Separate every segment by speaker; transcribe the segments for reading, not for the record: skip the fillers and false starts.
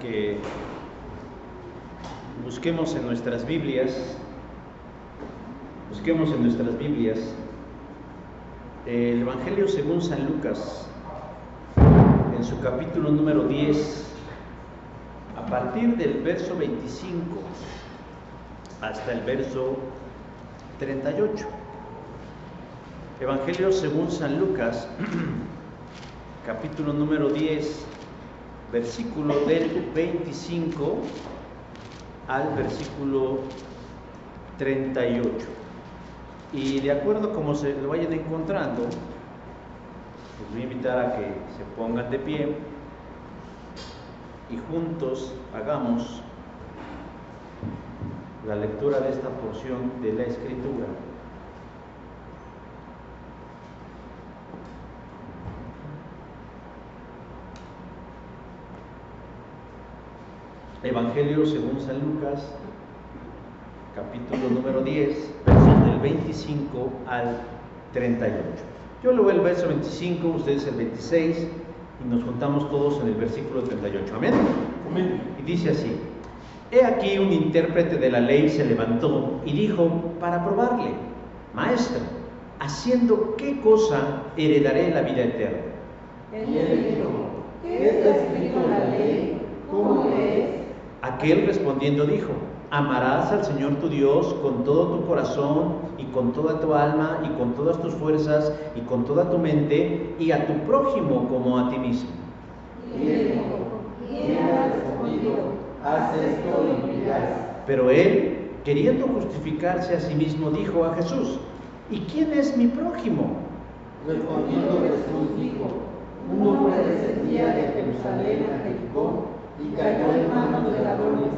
Speaker 1: que busquemos en nuestras Biblias el Evangelio según San Lucas, en su capítulo número 10, a partir del verso 25 hasta el verso 38. Evangelio según San Lucas, capítulo número 10, versículo del 25 al versículo 38. Y de acuerdo a cómo se lo vayan encontrando, les voy a invitar a que se pongan de pie y juntos hagamos la lectura de esta porción de la Escritura. Evangelio según San Lucas, capítulo número 10, versos del 25 al 38. Yo leo el verso 25, ustedes el 26, y nos juntamos todos en el versículo 38. ¿Amén? Amén. Y dice así: He aquí un intérprete de la ley se levantó y dijo para probarle: Maestro, ¿haciendo qué cosa heredaré la vida eterna?
Speaker 2: Él le dijo: ¿Qué está escrito en la ley? ¿Cómo es?
Speaker 1: Aquel respondiendo dijo: Amarás al Señor tu Dios con todo tu corazón y con toda tu alma y con todas tus fuerzas y con toda tu mente, y a tu prójimo como a ti mismo.
Speaker 2: Y le dijo: ¿Quién ha respondido? Haz esto y vivirás.
Speaker 1: Pero él, queriendo justificarse a sí mismo, dijo a Jesús: ¿Y quién es mi prójimo?
Speaker 2: Respondiendo Jesús dijo: Un hombre descendía de Jerusalén a Jericó y cayó en manos de ladrones,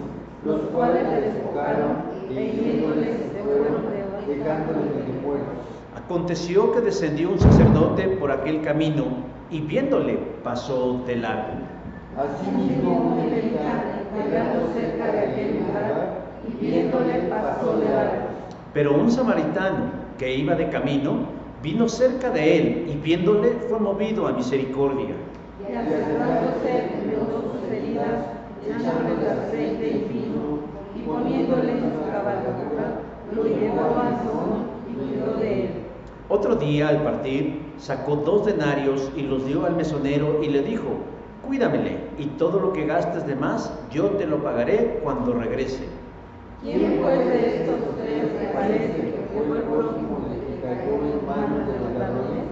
Speaker 2: los cuales le despojaron e hiriéndole se fueron, dejándole de muertos.
Speaker 1: Aconteció que descendió un sacerdote por aquel camino y viéndole pasó de largo.
Speaker 2: Asimismo un levita, llegando cerca de aquel lugar y viéndole pasó de largo.
Speaker 1: Pero un samaritano que iba de camino vino cerca de él y viéndole fue movido a misericordia.
Speaker 2: Y acercándose vendó sus heridas, echándole de aceite y vino, y poniéndole en su cabalgadura, lo llevó a Asón y cuidó de él.
Speaker 1: Otro día, al partir, sacó 2 denarios y los dio al mesonero y le dijo: Cuídamele, y todo lo que gastes de más, yo te lo pagaré cuando regrese.
Speaker 2: ¿Quién pues de estos tres te parece que fue el prójimo del que cayó en manos de los ladrones?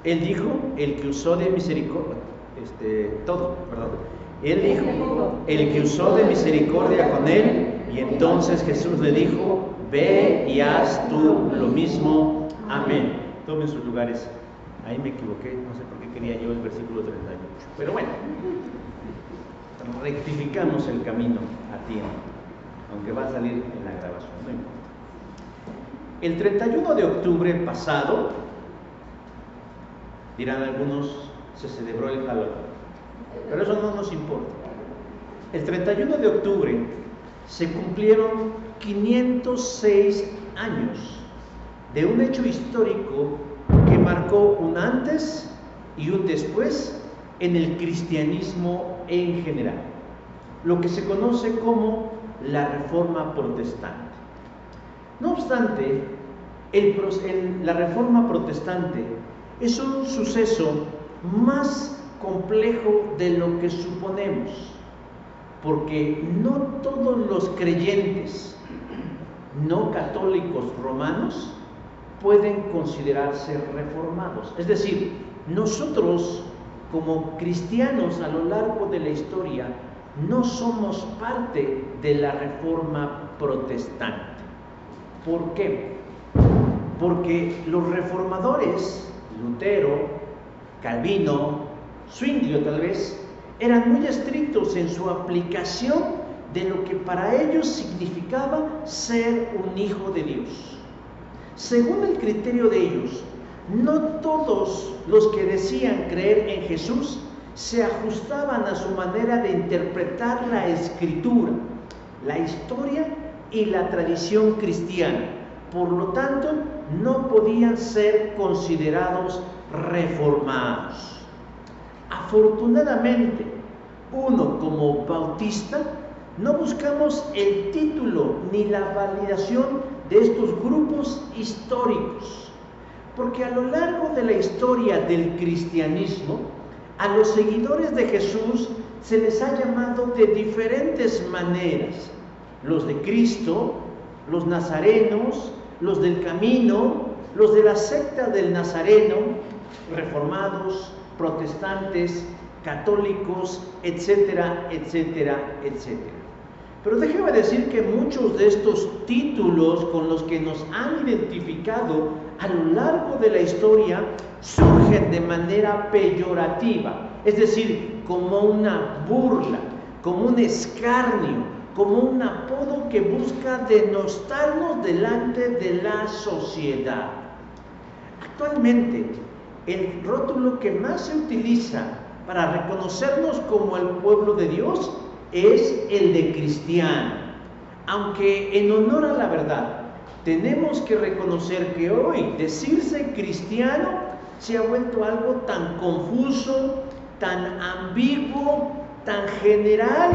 Speaker 1: Él dijo: el que usó de misericordia, Él dijo: el que usó de misericordia con él. Y entonces Jesús le dijo: Ve y haz tú lo mismo. Amén. Tomen sus lugares. Ahí me equivoqué, no sé por qué quería yo el versículo 38. Pero bueno, rectificamos el camino a tiempo, aunque va a salir en la grabación, no importa. El 31 de octubre pasado, dirán algunos, se celebró el Halloween, pero eso no nos importa. El 31 de octubre se cumplieron 506 años de un hecho histórico que marcó un antes y un después en el cristianismo en general, lo que se conoce como la Reforma Protestante. No obstante, la Reforma Protestante es un suceso más complejo de lo que suponemos, porque no todos los creyentes no católicos romanos pueden considerarse reformados. Es decir, nosotros como cristianos a lo largo de la historia no somos parte de la Reforma Protestante. ¿Por qué? Porque los reformadores, Lutero, Calvino, Zwinglio tal vez, eran muy estrictos en su aplicación de lo que para ellos significaba ser un hijo de Dios. Según el criterio de ellos, no todos los que decían creer en Jesús se ajustaban a su manera de interpretar la Escritura, la historia y la tradición cristiana. Por lo tanto, no podían ser considerados reformados. Afortunadamente, uno como bautista, no buscamos el título ni la validación de estos grupos históricos, porque a lo largo de la historia del cristianismo, a los seguidores de Jesús se les ha llamado de diferentes maneras: los de Cristo, los nazarenos, los del camino, los de la secta del Nazareno, reformados, protestantes, católicos, etcétera, etcétera, etcétera. Pero déjeme decir que muchos de estos títulos con los que nos han identificado a lo largo de la historia surgen de manera peyorativa, es decir, como una burla, como un escarnio, como un apodo que busca denostarnos delante de la sociedad. Actualmente, el rótulo que más se utiliza para reconocernos como el pueblo de Dios es el de cristiano, aunque en honor a la verdad tenemos que reconocer que hoy decirse cristiano se ha vuelto algo tan confuso, tan ambiguo, tan general,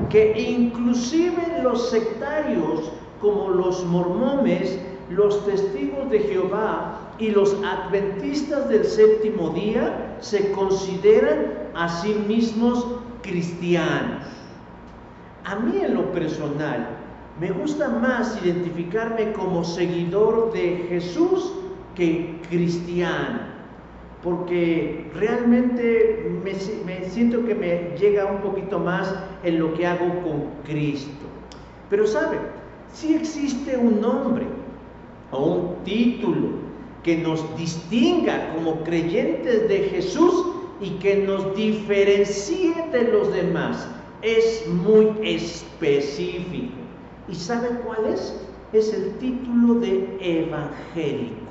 Speaker 1: que inclusive los sectarios como los mormones, los testigos de Jehová y los adventistas del séptimo día se consideran a sí mismos cristianos. A mí en lo personal me gusta más identificarme como seguidor de Jesús que cristiano, porque realmente me siento que me llega un poquito más en lo que hago con Cristo. Pero ¿saben? Sí existe un nombre o un título que nos distinga como creyentes de Jesús y que nos diferencie de los demás. Es muy específico. ¿Y saben cuál es? Es el título de evangélico.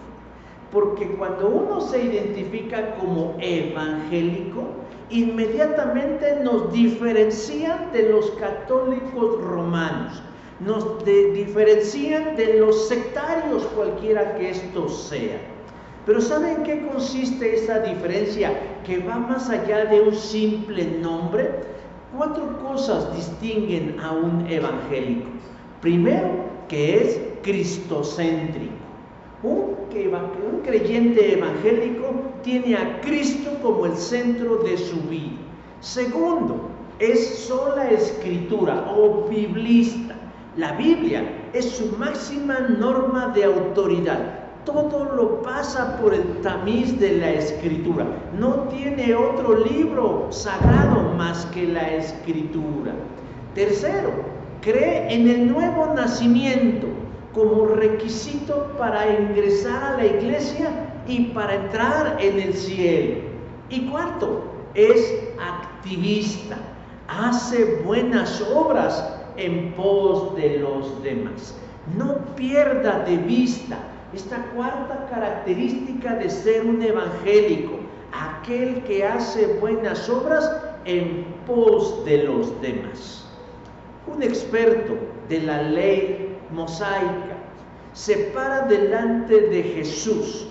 Speaker 1: Porque cuando uno se identifica como evangélico, inmediatamente nos diferencian de los católicos romanos, nos diferencian de los sectarios, cualquiera que estos sean. Pero ¿saben en qué consiste esa diferencia que va más allá de un simple nombre? 4 cosas distinguen a un evangélico. Primero, que es cristocéntrico. Un creyente evangélico tiene a Cristo como el centro de su vida. Segundo, es sola escritura o biblista. La Biblia es su máxima norma de autoridad. Todo lo pasa por el tamiz de la escritura. No tiene otro libro sagrado más que la escritura. Tercero, cree en el nuevo nacimiento como requisito para ingresar a la iglesia y para entrar en el cielo. Y cuarto, es activista, hace buenas obras en pos de los demás. No pierda de vista esta cuarta característica de ser un evangélico: aquel que hace buenas obras en pos de los demás. Un experto de la ley mosaica se para delante de Jesús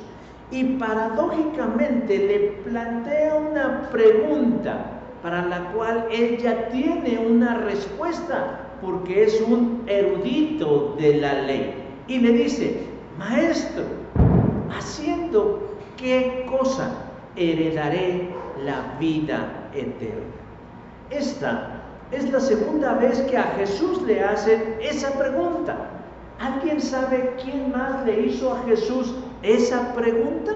Speaker 1: y paradójicamente le plantea una pregunta para la cual él ya tiene una respuesta, porque es un erudito de la ley, y le dice: Maestro, ¿haciendo qué cosa heredaré la vida eterna? Esta es la segunda vez que a Jesús le hacen esa pregunta. ¿Alguien sabe quién más le hizo a Jesús esa pregunta?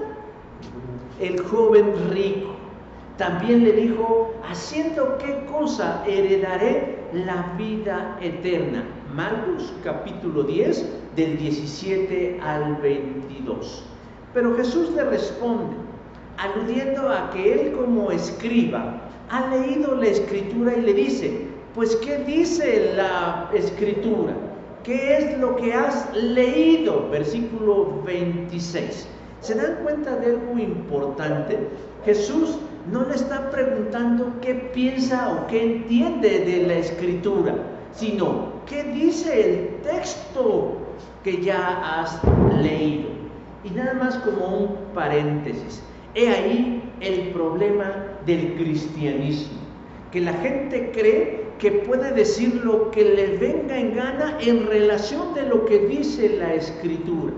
Speaker 1: El joven rico. También le dijo: ¿haciendo qué cosa heredaré la vida eterna? Marcos capítulo 10, del 17 al 22. Pero Jesús le responde, aludiendo a que él como escriba ha leído la escritura, y le dice: pues ¿qué dice la escritura? ¿Qué es lo que has leído? Versículo 26. ¿Se dan cuenta de algo importante? Jesús no le está preguntando qué piensa o qué entiende de la escritura, sino qué dice el texto que ya has leído. Y nada más como un paréntesis, he ahí el problema del cristianismo, que la gente cree que puede decir lo que le venga en gana en relación de lo que dice la Escritura.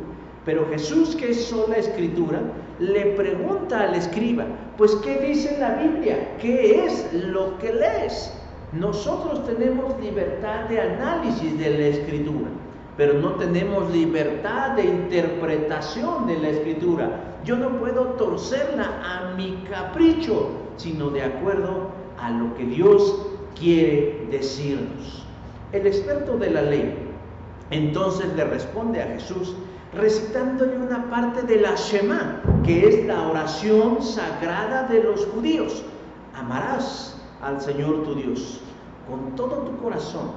Speaker 1: Pero Jesús, que es sola Escritura, le pregunta al escriba, pues ¿qué dice la Biblia? ¿Qué es lo que lees? Nosotros tenemos libertad de análisis de la Escritura, pero no tenemos libertad de interpretación de la Escritura. Yo no puedo torcerla a mi capricho, sino de acuerdo a lo que Dios quiere decirnos. El experto de la ley entonces le responde a Jesús recitándole una parte de la Shema, que es la oración sagrada de los judíos. Amarás al Señor tu Dios con todo tu corazón,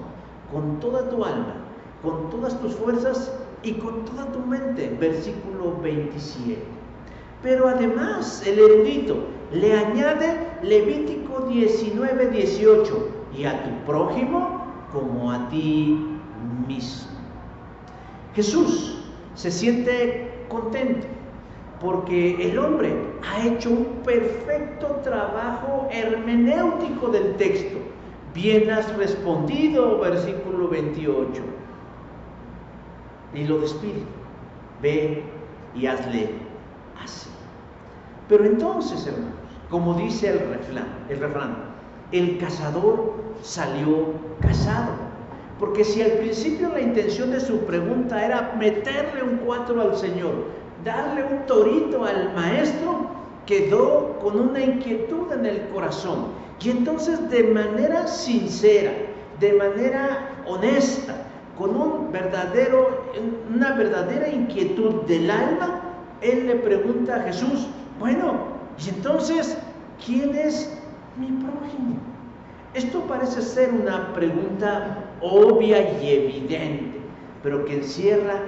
Speaker 1: con toda tu alma, con todas tus fuerzas y con toda tu mente. Versículo 27. Pero además el erudito le añade Levítico 19:18, y a tu prójimo como a ti mismo. Jesús se siente contento porque el hombre ha hecho un perfecto trabajo hermenéutico del texto. Bien has respondido, versículo 28. Y lo despide. Ve y hazle así. Pero entonces, hermanos, como dice el refrán, el cazador salió cazado. Porque si al principio la intención de su pregunta era meterle un 4 al Señor, darle un torito al maestro, quedó con una inquietud en el corazón. Y entonces de manera sincera, de manera honesta, con una verdadera inquietud del alma, él le pregunta a Jesús, bueno, y entonces, ¿quién es mi prójimo? Esto parece ser una pregunta obvia y evidente, pero que encierra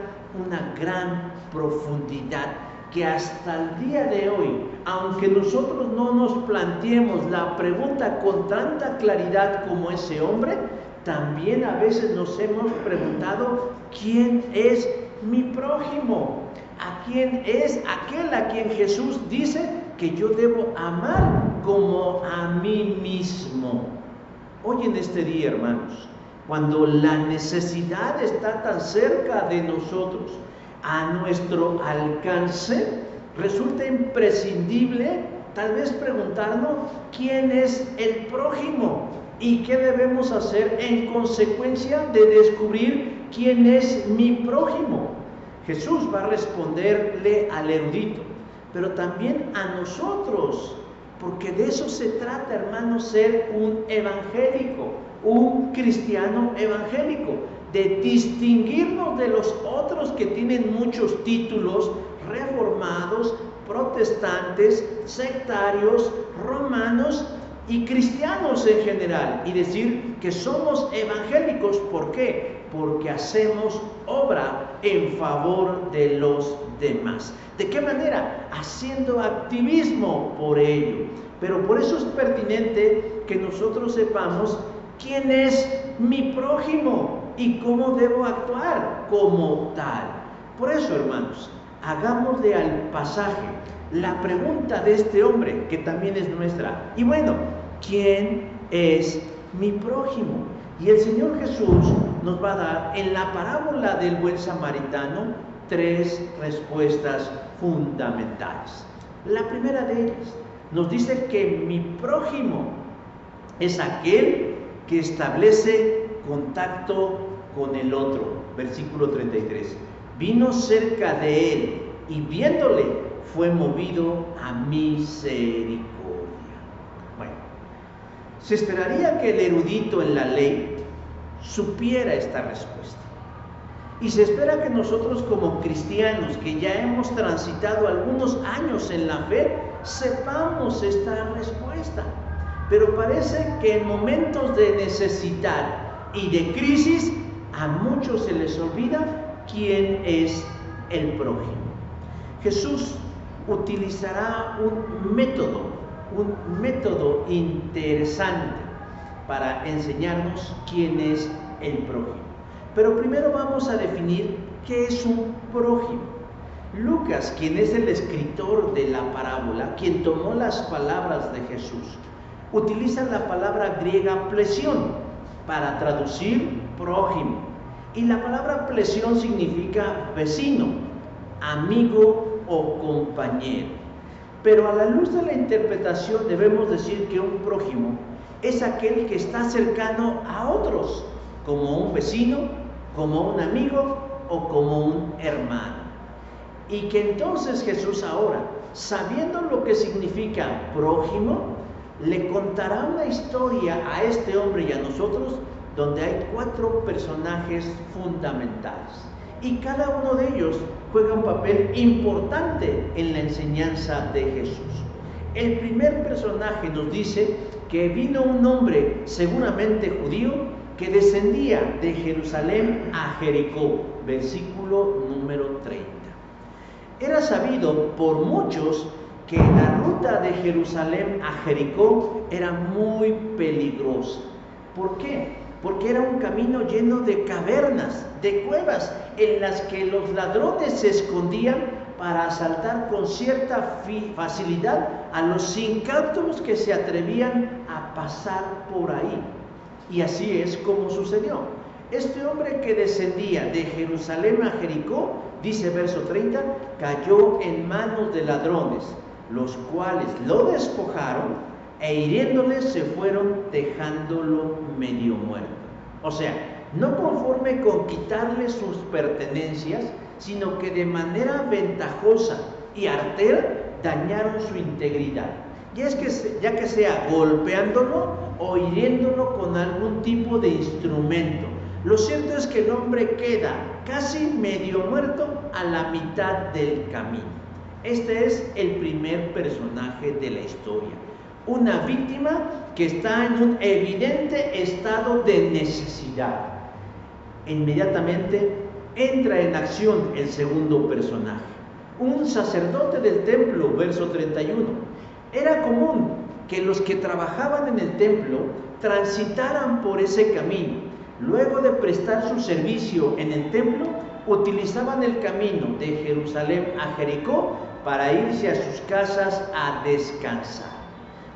Speaker 1: una gran profundidad que hasta el día de hoy, aunque nosotros no nos planteemos la pregunta con tanta claridad como ese hombre, también a veces nos hemos preguntado, ¿quién es mi prójimo? ¿A quién es aquel a quien Jesús dice que yo debo amar como a mí mismo? Hoy en este día, hermanos, cuando la necesidad está tan cerca de nosotros, a nuestro alcance, resulta imprescindible tal vez preguntarnos quién es el prójimo y qué debemos hacer en consecuencia de descubrir quién es mi prójimo. Jesús va a responderle al erudito, pero también a nosotros, porque de eso se trata, hermanos, ser un evangélico, un cristiano evangélico, de distinguirnos de los otros que tienen muchos títulos, reformados, protestantes, sectarios, romanos y cristianos en general, y decir que somos evangélicos. ¿Por qué? Porque hacemos obra en favor de los demás. ¿De qué manera? Haciendo activismo por ello. Pero por eso es pertinente que nosotros sepamos quién es mi prójimo y cómo debo actuar como tal. Por eso, hermanos, hagámosle al pasaje la pregunta de este hombre, que también es nuestra. Y bueno, ¿quién es mi prójimo? Y el Señor Jesús nos va a dar en la parábola del buen samaritano 3 respuestas fundamentales. La primera de ellas nos dice que mi prójimo es aquel que establece contacto con el otro. Versículo 33. Vino cerca de él y viéndole fue movido a misericordia. Bueno, se esperaría que el erudito en la ley supiera esta respuesta. Y se espera que nosotros como cristianos que ya hemos transitado algunos años en la fe, sepamos esta respuesta. Pero parece que en momentos de necesidad y de crisis, a muchos se les olvida quién es el prójimo. Jesús utilizará un método interesante para enseñarnos quién es el prójimo. Pero primero vamos a definir qué es un prójimo. Lucas, quien es el escritor de la parábola, quien tomó las palabras de Jesús, utilizan la palabra griega plesión para traducir prójimo. Y la palabra plesión significa vecino, amigo o compañero. Pero a la luz de la interpretación debemos decir que un prójimo es aquel que está cercano a otros, como un vecino, como un amigo o como un hermano. Y que entonces Jesús ahora, sabiendo lo que significa prójimo, le contará una historia a este hombre y a nosotros donde hay 4 personajes fundamentales. Y cada uno de ellos juega un papel importante en la enseñanza de Jesús. El primer personaje nos dice que vino un hombre seguramente judío que descendía de Jerusalén a Jericó, versículo número 30. Era sabido por muchos que la ruta de Jerusalén a Jericó era muy peligrosa. ¿Por qué? Porque era un camino lleno de cavernas, de cuevas, en las que los ladrones se escondían para asaltar con cierta facilidad a los incautos que se atrevían a pasar por ahí. Y así es como sucedió. Este hombre que descendía de Jerusalén a Jericó, dice verso 30, cayó en manos de ladrones, los cuales lo despojaron e hiriéndole se fueron dejándolo medio muerto. O sea, no conforme con quitarle sus pertenencias, sino que de manera ventajosa y artera dañaron su integridad. Ya que sea golpeándolo o hiriéndolo con algún tipo de instrumento. Lo cierto es que el hombre queda casi medio muerto a la mitad del camino. Este es el primer personaje de la historia. Una víctima que está en un evidente estado de necesidad. Inmediatamente entra en acción el segundo personaje. Un sacerdote del templo, verso 31. Era común que los que trabajaban en el templo transitaran por ese camino. Luego de prestar su servicio en el templo, utilizaban el camino de Jerusalén a Jericó para irse a sus casas a descansar.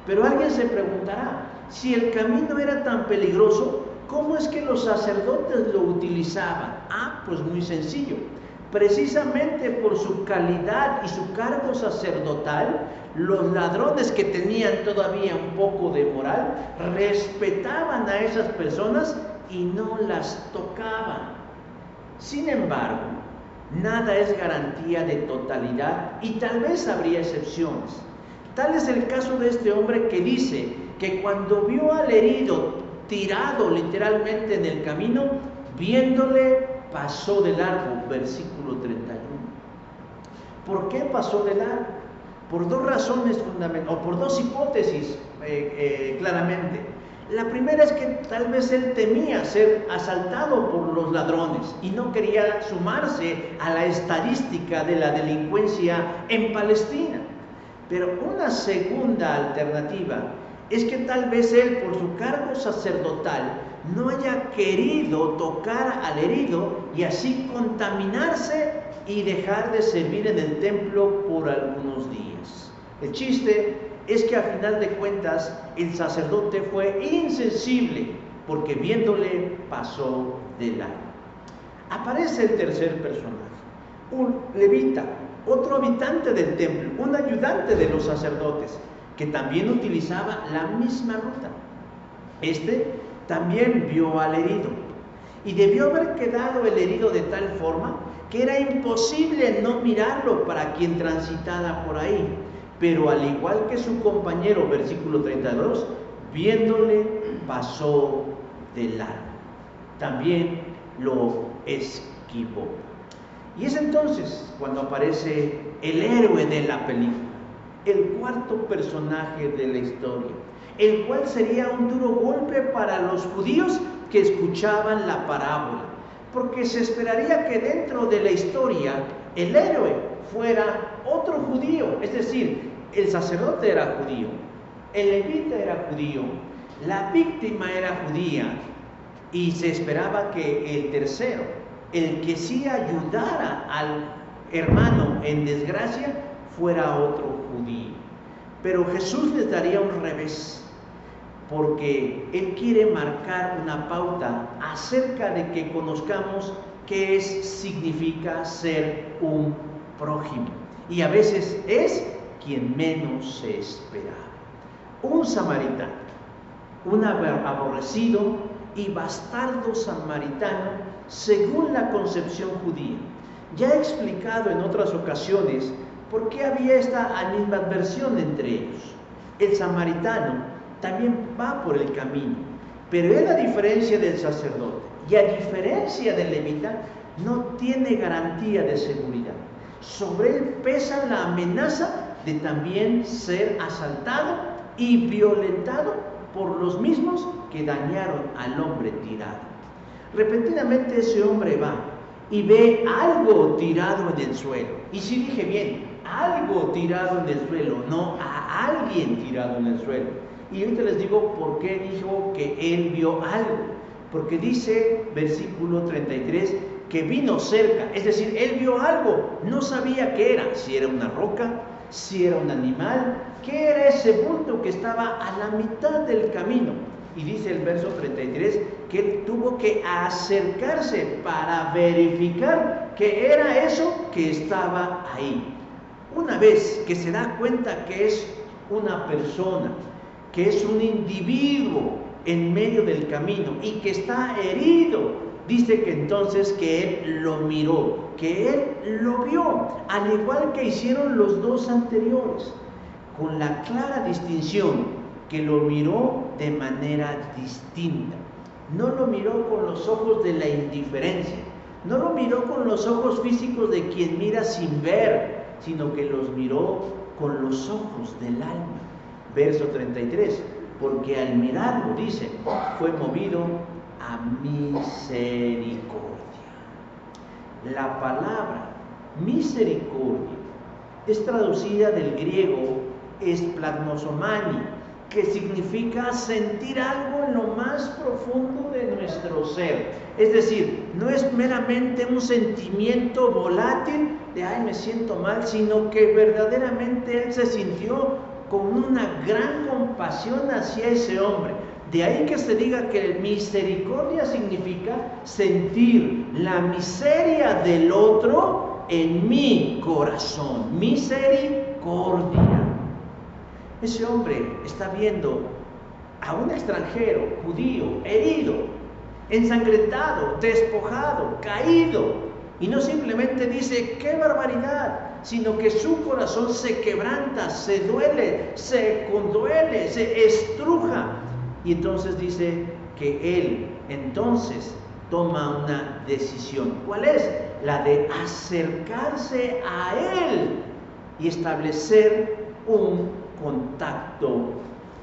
Speaker 1: Pero alguien se preguntará, si el camino era tan peligroso, ¿cómo es que los sacerdotes lo utilizaban? Pues muy sencillo. Precisamente por su calidad y su cargo sacerdotal, los ladrones que tenían todavía un poco de moral, respetaban a esas personas y no las tocaban. Sin embargo, nada es garantía de totalidad y tal vez habría excepciones. Tal es el caso de este hombre que dice que cuando vio al herido tirado literalmente en el camino, viéndole pasó de largo, versículo 31. ¿Por qué pasó de largo? Por 2 razones fundamentales, o por 2 hipótesis claramente. La primera es que tal vez él temía ser asaltado por los ladrones y no quería sumarse a la estadística de la delincuencia en Palestina. Pero una segunda alternativa es que tal vez él, por su cargo sacerdotal, no haya querido tocar al herido y así contaminarse y dejar de servir en el templo por algunos días. El chiste es que a final de cuentas el sacerdote fue insensible porque viéndole pasó de largo. Aparece el tercer personaje, un levita, otro habitante del templo, un ayudante de los sacerdotes que también utilizaba la misma ruta. Este también vio al herido y debió haber quedado el herido de tal forma que era imposible no mirarlo para quien transitara por ahí. Pero al igual que su compañero, versículo 32, viéndole pasó de largo. También lo esquivó. Y es entonces cuando aparece el héroe de la película, el cuarto personaje de la historia, el cual sería un duro golpe para los judíos que escuchaban la parábola, porque se esperaría que dentro de la historia el héroe fuera otro judío, es decir, el sacerdote era judío, el levita era judío, la víctima era judía, y se esperaba que el tercero, el que sí ayudara al hermano en desgracia, fuera otro judío. Pero Jesús les daría un revés. porque Él quiere marcar una pauta acerca de que conozcamos qué significa ser un prójimo. Y a veces es quien menos se esperaba. Un samaritano, un aborrecido y bastardo samaritano según la concepción judía. Ya he explicado en otras ocasiones por qué había esta animadversión entre ellos. El samaritano también va por el camino, pero él, a diferencia del sacerdote y a diferencia del levita, no tiene garantía de seguridad. Sobre él pesa la amenaza de también ser asaltado y violentado por los mismos que dañaron al hombre tirado. Repentinamente ese hombre va y ve algo tirado en el suelo. Y si dije bien, algo tirado en el suelo, no a alguien tirado en el suelo. Y ahorita les digo por qué dijo que él vio algo. Porque dice, versículo 33, que vino cerca, es decir, él vio algo, no sabía qué era, si era una roca, si era un animal, qué era ese bulto que estaba a la mitad del camino. Y dice el verso 33 que él tuvo que acercarse para verificar qué era eso que estaba ahí. Una vez que se da cuenta que es una persona, que es un individuo en medio del camino y que está herido, dice que entonces que él lo miró, que él lo vio, al igual que hicieron los dos anteriores, con la clara distinción que lo miró de manera distinta. No lo miró con los ojos de la indiferencia, no lo miró con los ojos físicos de quien mira sin ver, sino que los miró con los ojos del alma. Verso 33, porque al mirarlo, dice, fue movido a misericordia. La palabra misericordia es traducida del griego esplasmosomani, que significa sentir algo en lo más profundo de nuestro ser. Es decir, no es meramente un sentimiento volátil de ay, me siento mal, sino que verdaderamente él se sintió con una gran compasión hacia ese hombre. De ahí que se diga que misericordia significa sentir la miseria del otro en mi corazón. Misericordia. Ese hombre está viendo a un extranjero judío herido, ensangrentado, despojado, caído, y no simplemente dice ¡qué barbaridad!, sino que su corazón se quebranta, se duele, se conduele, se estruja. Y entonces dice que él entonces toma una decisión. ¿Cuál es? La de acercarse a él y establecer un contacto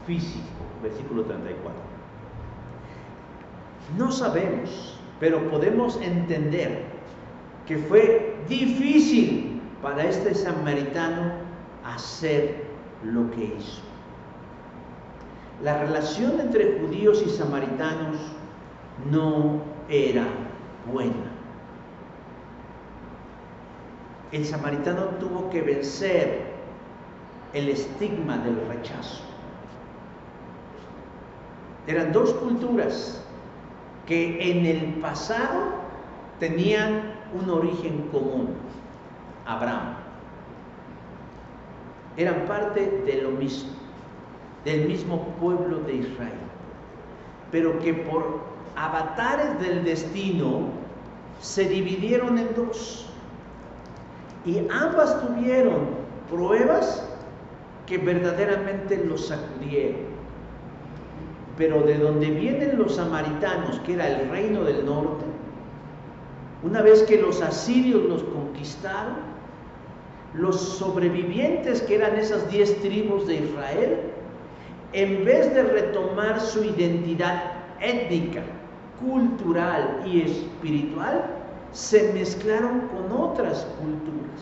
Speaker 1: físico. Versículo 34. No sabemos, pero podemos entender que fue difícil para este samaritano hacer lo que hizo. La relación entre judíos y samaritanos no era buena. El samaritano tuvo que vencer el estigma del rechazo. Eran dos culturas que en el pasado tenían un origen común: Abraham. Eran parte de lo mismo, del mismo pueblo de Israel, pero que por avatares del destino se dividieron en dos, y ambas tuvieron pruebas que verdaderamente los sacudieron. Pero de donde vienen los samaritanos, que era el reino del norte, una vez que los asirios los conquistaron, los sobrevivientes, que eran esas 10 tribus de Israel, en vez de retomar su identidad étnica, cultural y espiritual, se mezclaron con otras culturas,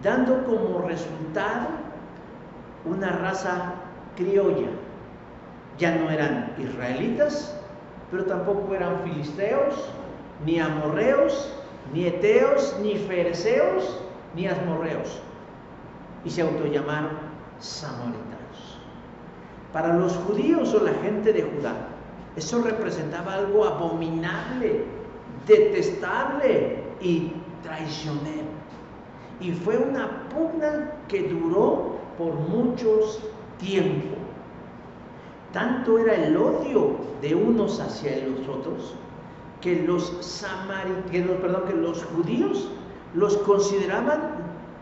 Speaker 1: dando como resultado una raza criolla. Ya no eran israelitas, pero tampoco eran filisteos, ni amorreos, ni eteos, ni fereceos, ni asmorreos, y se autollamaron samaritanos. Para los judíos o la gente de Judá, eso representaba algo abominable, detestable y traicionero. Y fue una pugna que duró por muchos tiempos. Tanto era el odio de unos hacia los otros que los judíos los consideraban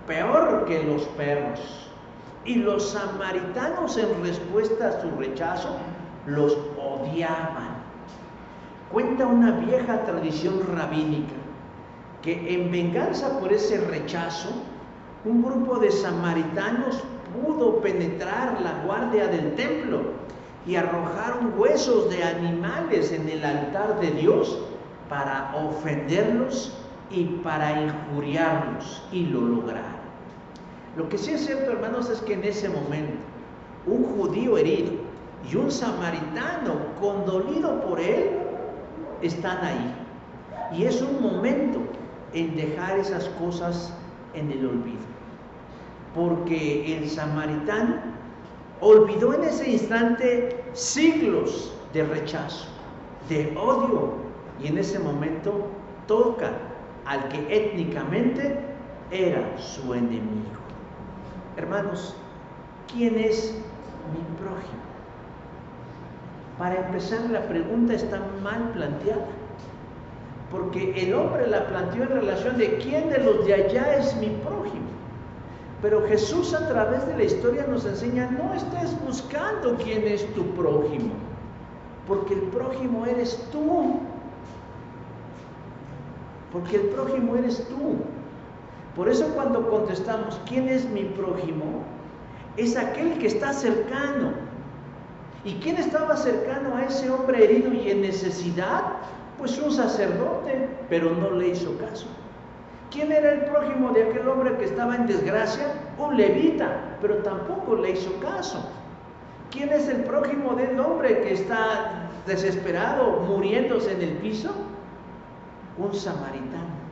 Speaker 1: peor que los perros. Y los samaritanos, en respuesta a su rechazo, los odiaban. Cuenta una vieja tradición rabínica que en venganza por ese rechazo, un grupo de samaritanos pudo penetrar la guardia del templo y arrojaron huesos de animales en el altar de Dios para ofenderlos y para injuriarlos, y lo lograron. Lo que sí es cierto, hermanos, es que en ese momento un judío herido y un samaritano condolido por él están ahí. Y es un momento en dejar esas cosas en el olvido, porque el samaritano olvidó en ese instante siglos de rechazo, de odio, y en ese momento toca al que étnicamente era su enemigo. Hermanos, ¿quién es mi prójimo? Para empezar, la pregunta está mal planteada, porque el hombre la planteó en relación de quién de los de allá es mi prójimo. Pero Jesús, a través de la historia, nos enseña: no estés buscando quién es tu prójimo, porque el prójimo eres tú. Porque el prójimo eres tú. Por eso, cuando contestamos ¿quién es mi prójimo?, es aquel que está cercano. ¿Y quién estaba cercano a ese hombre herido y en necesidad? Pues un sacerdote, pero no le hizo caso. ¿Quién era el prójimo de aquel hombre que estaba en desgracia? Un levita, pero tampoco le hizo caso. ¿Quién es el prójimo del hombre que está desesperado, muriéndose en el piso? Un samaritano.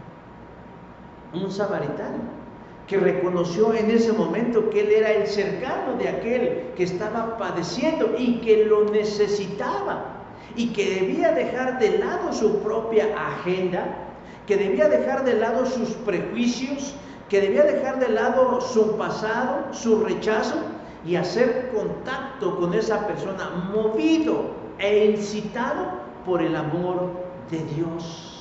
Speaker 1: Un samaritano que reconoció en ese momento que él era el cercano de aquel que estaba padeciendo y que lo necesitaba, y que debía dejar de lado su propia agenda, que debía dejar de lado sus prejuicios, que debía dejar de lado su pasado, su rechazo, y hacer contacto con esa persona, movido e incitado por el amor de Dios.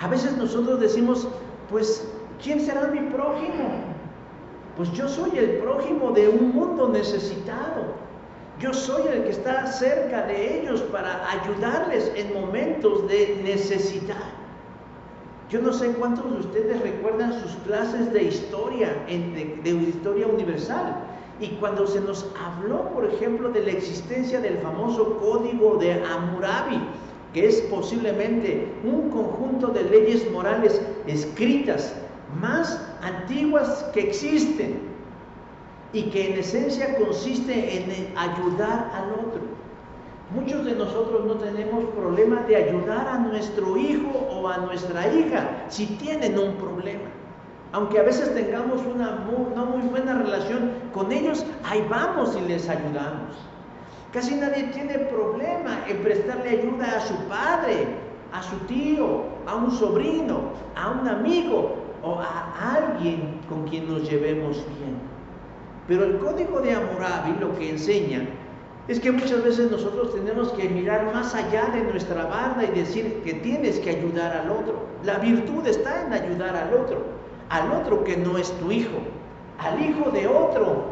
Speaker 1: A veces nosotros decimos: pues, ¿quién será mi prójimo? Pues yo soy el prójimo de un mundo necesitado. Yo soy el que está cerca de ellos para ayudarles en momentos de necesidad. Yo no sé cuántos de ustedes recuerdan sus clases de historia, de historia universal. Y cuando se nos habló, por ejemplo, de la existencia del famoso Código de Hammurabi, que es posiblemente un conjunto de leyes morales escritas más antiguas que existen, y que en esencia consiste en ayudar al otro. Muchos de nosotros no tenemos problema de ayudar a nuestro hijo o a nuestra hija si tienen un problema. Aunque a veces tengamos una no muy buena relación con ellos, ahí vamos y les ayudamos. Casi nadie tiene problema en prestarle ayuda a su padre, a su tío, a un sobrino, a un amigo o a alguien con quien nos llevemos bien. Pero el Código de Hammurabi lo que enseña es que muchas veces nosotros tenemos que mirar más allá de nuestra barda y decir que tienes que ayudar al otro. La virtud está en ayudar al otro que no es tu hijo, al hijo de otro,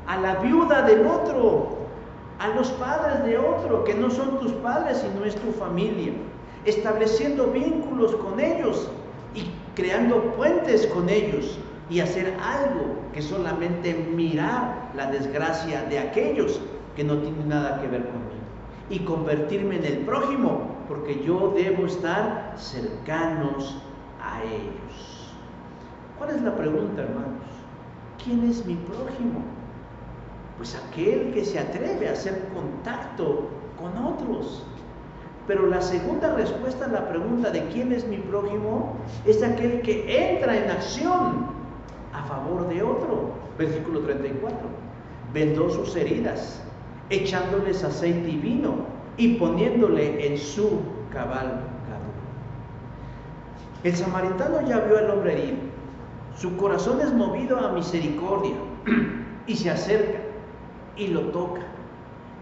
Speaker 1: a la viuda del otro, a los padres de otro que no son tus padres y no es tu familia, estableciendo vínculos con ellos y creando puentes con ellos, y hacer algo que solamente mirar la desgracia de aquellos que no tienen nada que ver conmigo, y convertirme en el prójimo, porque yo debo estar cercanos a ellos. ¿Cuál es la pregunta, hermanos? ¿Quién es mi prójimo? Pues aquel que se atreve a hacer contacto con otros. Pero la segunda respuesta a la pregunta de quién es mi prójimo es aquel que entra en acción a favor de otro. Versículo 34. vendó sus heridas, echándoles aceite y vino y poniéndole en su cabalgadura. El samaritano ya vio al hombre herido. Su corazón es movido a misericordia y se acerca y lo toca.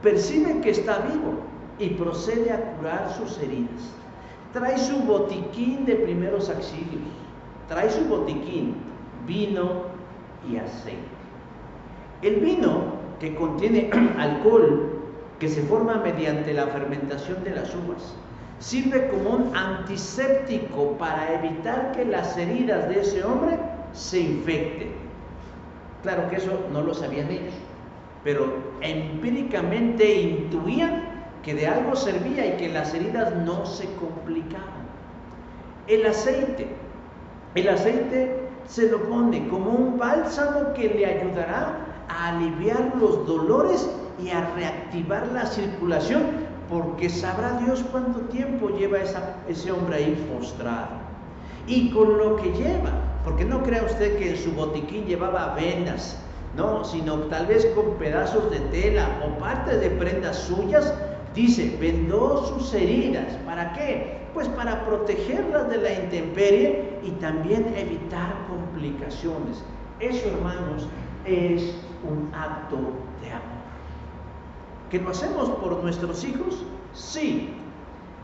Speaker 1: Percibe que está vivo y procede a curar sus heridas. Trae su botiquín de primeros auxilios. Trae su botiquín, vino y aceite. El vino, que contiene alcohol, que se forma mediante la fermentación de las uvas, sirve como un antiséptico para evitar que las heridas de ese hombre se infecten. Claro que eso no lo sabían ellos, pero empíricamente intuían que de algo servía y que las heridas no se complicaban. El aceite se lo pone como un bálsamo que le ayudará a aliviar los dolores y a reactivar la circulación, porque sabrá Dios cuánto tiempo lleva ese hombre ahí postrado. Y con lo que lleva, porque no crea usted que en su botiquín llevaba vendas, no, sino tal vez con pedazos de tela o partes de prendas suyas. Dice, vendó sus heridas. ¿Para qué? Pues para protegerlas de la intemperie y también evitar complicaciones. Eso, hermanos, es un acto de amor. ¿Que lo hacemos por nuestros hijos? Sí.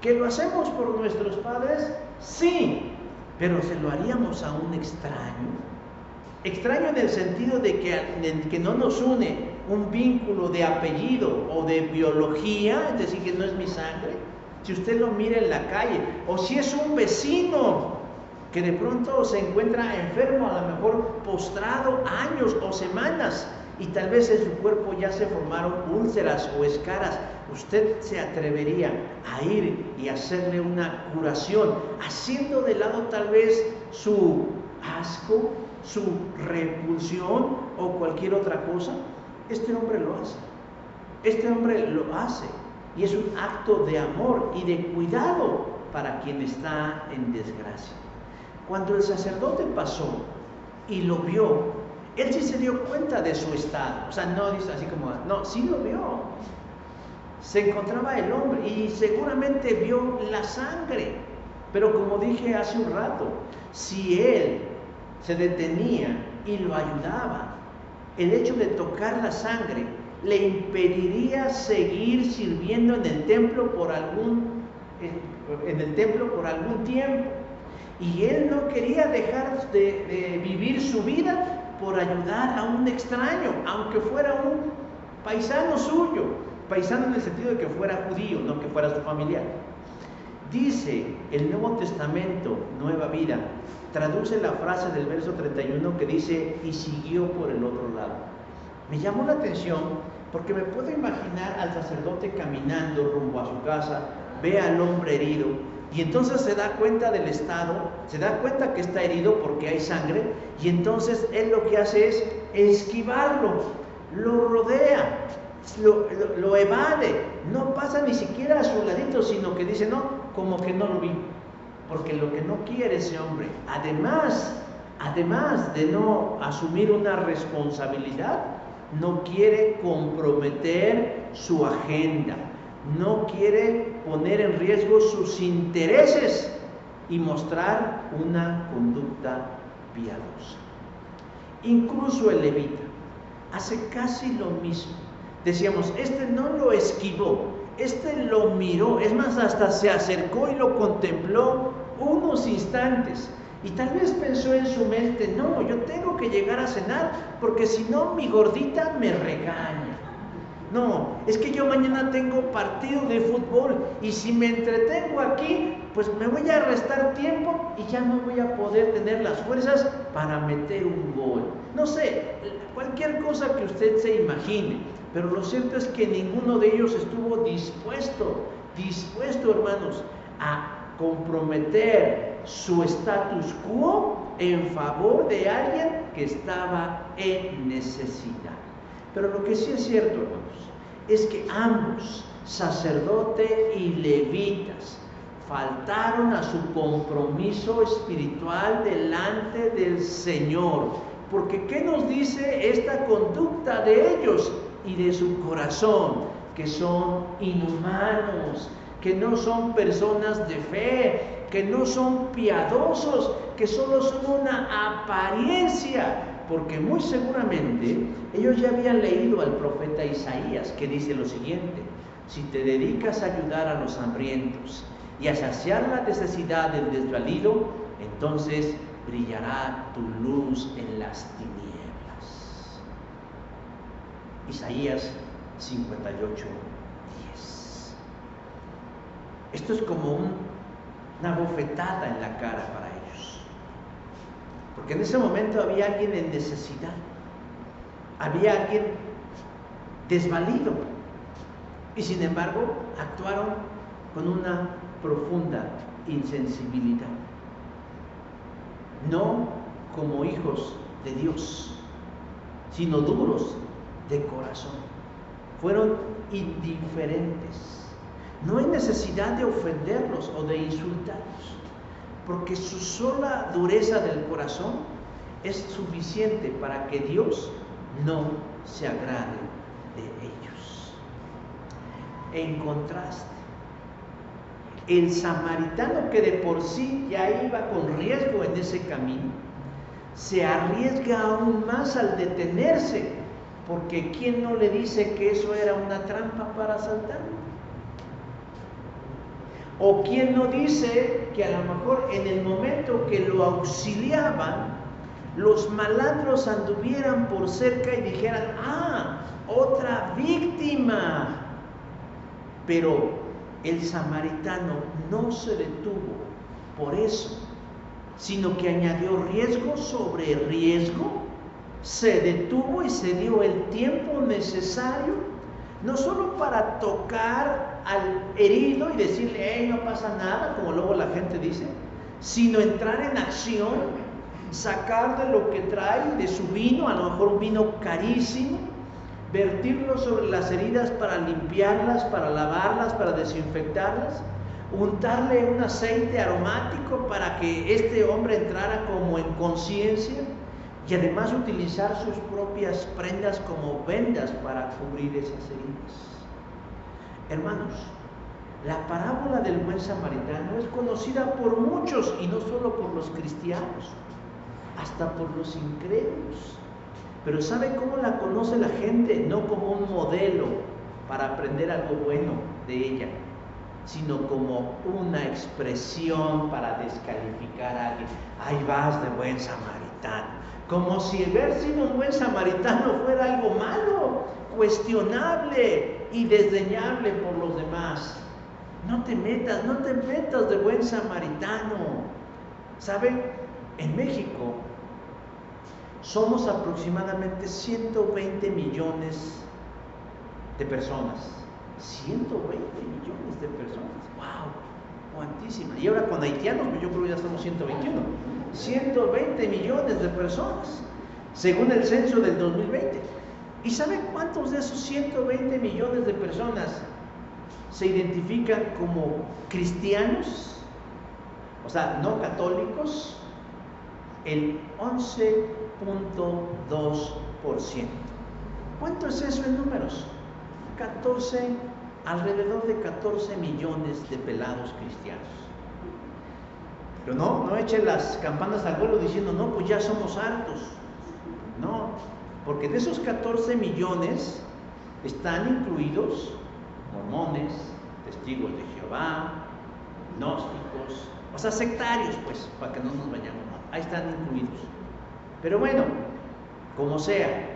Speaker 1: ¿Que lo hacemos por nuestros padres? Sí. Pero ¿se lo haríamos a un extraño? Extraño en el sentido de que no nos une un vínculo de apellido o de biología, es decir, que no es mi sangre. Si usted lo mira en la calle, o si es un vecino que de pronto se encuentra enfermo, a lo mejor postrado años o semanas, y tal vez en su cuerpo ya se formaron úlceras o escaras, ¿usted se atrevería a ir y hacerle una curación, haciendo de lado tal vez su asco, su repulsión o cualquier otra cosa? Este hombre lo hace. Este hombre lo hace. Y es un acto de amor y de cuidado para quien está en desgracia. Cuando el sacerdote pasó y lo vio, él sí se dio cuenta de su estado. O sea, no dice así como, no, sí lo vio. Se encontraba el hombre y seguramente vio la sangre. Pero como dije hace un rato, si él se detenía y lo ayudaba, el hecho de tocar la sangre le impediría seguir sirviendo en el templo por algún tiempo. Y él no quería dejar de vivir su vida por ayudar a un extraño, aunque fuera un paisano suyo, paisano en el sentido de que fuera judío, no que fuera su familiar. Dice el Nuevo Testamento, Nueva Vida, traduce la frase del verso 31 que dice, y siguió por el otro lado. Me llamó la atención porque me puedo imaginar al sacerdote caminando rumbo a su casa, ve al hombre herido, y entonces se da cuenta del estado, se da cuenta que está herido porque hay sangre, y entonces él lo que hace es esquivarlo, lo rodea, lo evade, no pasa ni siquiera a su ladito, sino que dice, no, como que no lo vi, porque lo que no quiere ese hombre, además de no asumir una responsabilidad, no quiere comprometer su agenda, no quiere poner en riesgo sus intereses y mostrar una conducta piadosa. Incluso el levita hace casi lo mismo. Decíamos, este no lo esquivó, este lo miró, es más, hasta se acercó y lo contempló unos instantes. Y tal vez pensó en su mente, no, yo tengo que llegar a cenar, porque si no mi gordita me regaña. No, es que yo mañana tengo partido de fútbol y si me entretengo aquí, pues me voy a restar tiempo y ya no voy a poder tener las fuerzas para meter un gol. No sé, cualquier cosa que usted se imagine, pero lo cierto es que ninguno de ellos estuvo dispuesto, hermanos, a comprometer su status quo en favor de alguien que estaba en necesidad. Pero lo que sí es cierto, hermanos, es que ambos, sacerdote y levitas, faltaron a su compromiso espiritual delante del Señor, Porque ¿qué nos dice esta conducta de ellos y de su corazón? Que son inhumanos, que no son personas de fe, que no son piadosos, que solo son una apariencia. Porque muy seguramente ellos ya habían leído al profeta Isaías, que dice lo siguiente: si te dedicas a ayudar a los hambrientos y a saciar la necesidad del desvalido, entonces brillará tu luz en las tinieblas. Isaías 58:10. Esto es como una bofetada en la cara para ellos, porque en ese momento había alguien en necesidad, había alguien desvalido, y sin embargo actuaron con una profunda insensibilidad, no como hijos de Dios, sino duros de corazón. Fueron indiferentes. No hay necesidad de ofenderlos o de insultarlos, porque su sola dureza del corazón es suficiente para que Dios no se agrade de ellos. En contraste, el samaritano, que de por sí ya iba con riesgo en ese camino, se arriesga aún más al detenerse, porque ¿quién no le dice que eso era una trampa para asaltarlo? ¿O quién no dice que a lo mejor en el momento que lo auxiliaban, los malandros anduvieran por cerca y dijeran: ¡ah, otra víctima! Pero el samaritano no se detuvo por eso, sino que añadió riesgo sobre riesgo, se detuvo y se dio el tiempo necesario, no solo para tocar al herido y decirle: hey, no pasa nada, como luego la gente dice, sino entrar en acción, sacar de lo que trae, de su vino, a lo mejor un vino carísimo, vertirlo sobre las heridas para limpiarlas, para lavarlas, para desinfectarlas, untarle un aceite aromático para que este hombre entrara como en conciencia, y además utilizar sus propias prendas como vendas para cubrir esas heridas. Hermanos, la parábola del buen samaritano es conocida por muchos, y no solo por los cristianos, hasta por los incrédulos. Pero ¿sabe cómo la conoce la gente? No como un modelo para aprender algo bueno de ella, sino como una expresión para descalificar a alguien. Ahí vas de buen samaritano. Como si haber sido un buen samaritano fuera algo malo, cuestionable y desdeñable por los demás. No te metas de buen samaritano. ¿Saben? En México somos aproximadamente 120 millones de personas. 120 millones de personas. ¡Wow! Cuantísima. Y ahora con haitianos, yo creo que ya somos 121. 120 millones de personas, según el censo del 2020. ¿Y saben cuántos de esos 120 millones de personas se identifican como cristianos? O sea, no católicos. El 11.2%. ¿Cuánto es eso en números? Alrededor de 14 millones de pelados cristianos. Pero no echen las campanas al vuelo diciendo: no, pues ya somos hartos. No, porque de esos 14 millones están incluidos mormones, testigos de Jehová, gnósticos, o sea, sectarios, pues, para que no nos vayamos mal. Ahí están incluidos. Pero bueno, como sea,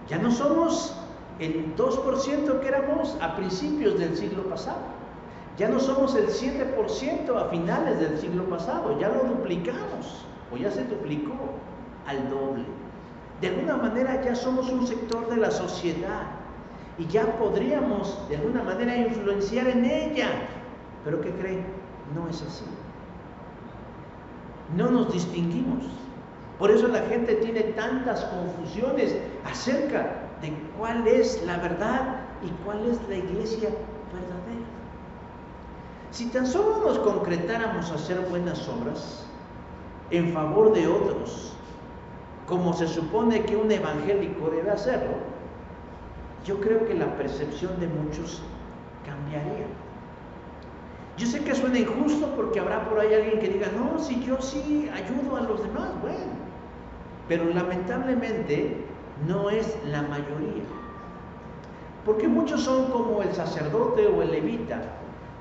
Speaker 1: ya no somos el 2% que éramos a principios del siglo pasado. Ya no somos el 7% a finales del siglo pasado, ya lo duplicamos, o ya se duplicó al doble. De alguna manera ya somos un sector de la sociedad y ya podríamos de alguna manera influenciar en ella. Pero ¿qué creen? No es así. No nos distinguimos. Por eso la gente tiene tantas confusiones acerca de cuál es la verdad y cuál es la iglesia verdadera. Si tan solo nos concretáramos a hacer buenas obras en favor de otros, como se supone que un evangélico debe hacerlo, yo creo que la percepción de muchos cambiaría. Yo sé que suena injusto porque habrá por ahí alguien que diga, no, si yo sí ayudo a los demás, bueno, pero lamentablemente no es la mayoría. Porque muchos son como el sacerdote o el levita,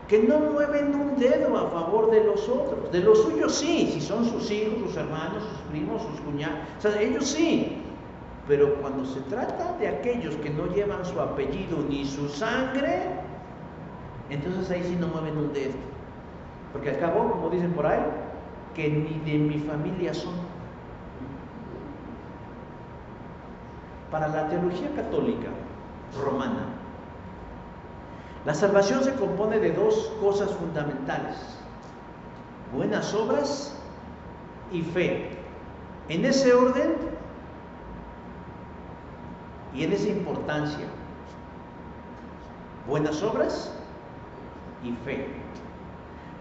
Speaker 1: que no mueven un dedo a favor de los otros. De los suyos sí, si son sus hijos, sus hermanos, sus primos, sus cuñados, o sea, ellos sí. Pero cuando se trata de aquellos que no llevan su apellido ni su sangre, entonces ahí sí no mueven un dedo. Porque al cabo, como dicen por ahí, que ni de mi familia son. Para la teología católica romana, la salvación se compone de dos cosas fundamentales: buenas obras y fe. En ese orden y en esa importancia: buenas obras y fe.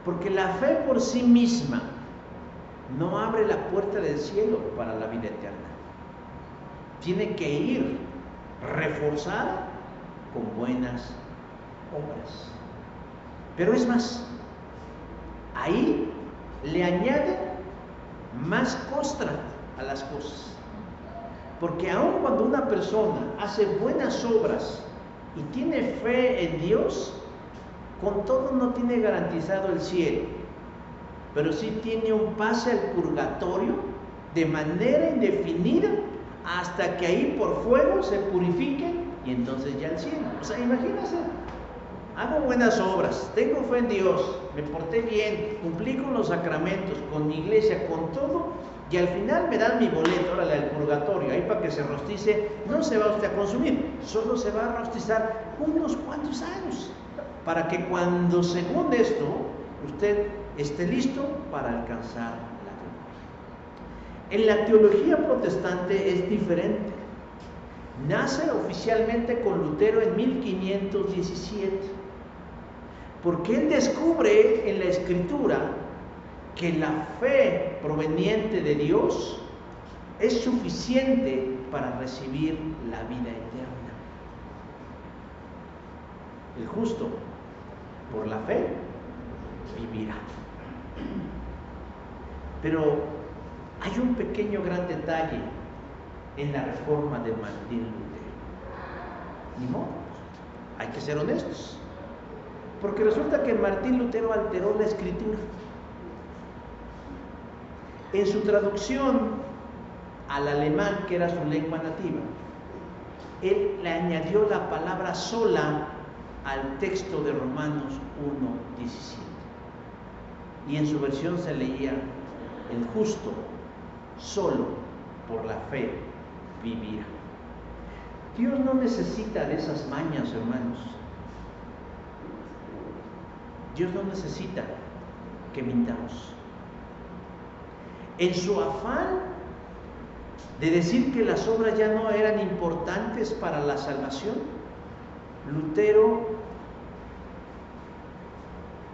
Speaker 1: Porque la fe por sí misma no abre la puerta del cielo para la vida eterna. Tiene que ir reforzada con buenas obras. Pero es más, ahí le añade más costra a las cosas. Porque aun cuando una persona hace buenas obras y tiene fe en Dios, con todo no tiene garantizado el cielo, pero sí tiene un pase al purgatorio de manera indefinida hasta que ahí por fuego se purifique y entonces ya el cielo. O sea, imagínense, hago buenas obras, tengo fe en Dios, me porté bien, cumplí con los sacramentos, con mi iglesia, con todo, y al final me dan mi boleto, órale, al purgatorio, ahí para que se rostice. No se va usted a consumir, solo se va a rostizar unos cuantos años, para que cuando, según esto, usted esté listo para alcanzar la gloria. En la teología protestante es diferente. Nace oficialmente con Lutero en 1517, porque él descubre en la Escritura que la fe proveniente de Dios es suficiente para recibir la vida eterna. El justo, por la fe, vivirá. Pero hay un pequeño gran detalle en la reforma de Martín Lutero. Ni modo, hay que ser honestos. Porque resulta que Martín Lutero alteró la Escritura. En su traducción al alemán, que era su lengua nativa, él le añadió la palabra sola al texto de Romanos 1:17. Y en su versión se leía: el justo solo por la fe vivirá. Dios no necesita de esas mañas, hermanos. Dios no necesita que mintamos. En su afán de decir que las obras ya no eran importantes para la salvación, Lutero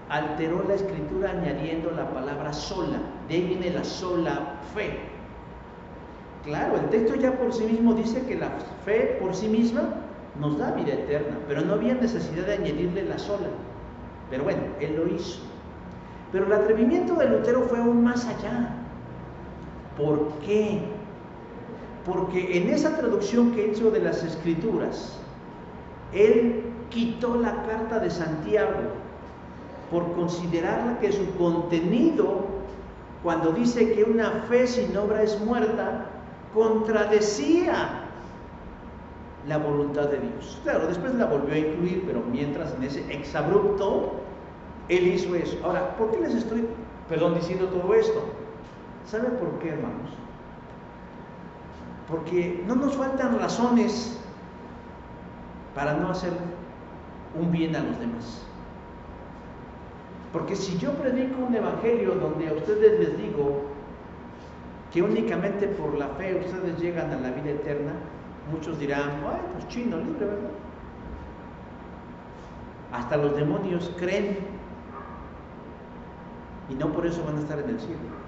Speaker 1: alteró la Escritura añadiendo la palabra sola. De ahí viene la sola fe. Claro, el texto ya por sí mismo dice que la fe por sí misma nos da vida eterna, pero no había necesidad de añadirle la sola. Pero bueno, él lo hizo. Pero el atrevimiento de Lutero fue aún más allá. ¿Por qué? Porque en esa traducción que hizo de las Escrituras, él quitó la carta de Santiago por considerarla que su contenido, cuando dice que una fe sin obra es muerta, contradecía la voluntad de Dios. Claro, después la volvió a incluir, pero mientras, en ese exabrupto, él hizo eso. Ahora, ¿por qué les estoy, diciendo todo esto? ¿Saben por qué, hermanos? Porque no nos faltan razones para no hacer un bien a los demás. Porque si yo predico un evangelio donde a ustedes les digo que únicamente por la fe ustedes llegan a la vida eterna, muchos dirán: ay, pues chino libre, ¿verdad? Hasta los demonios creen y no por eso van a estar en el cielo.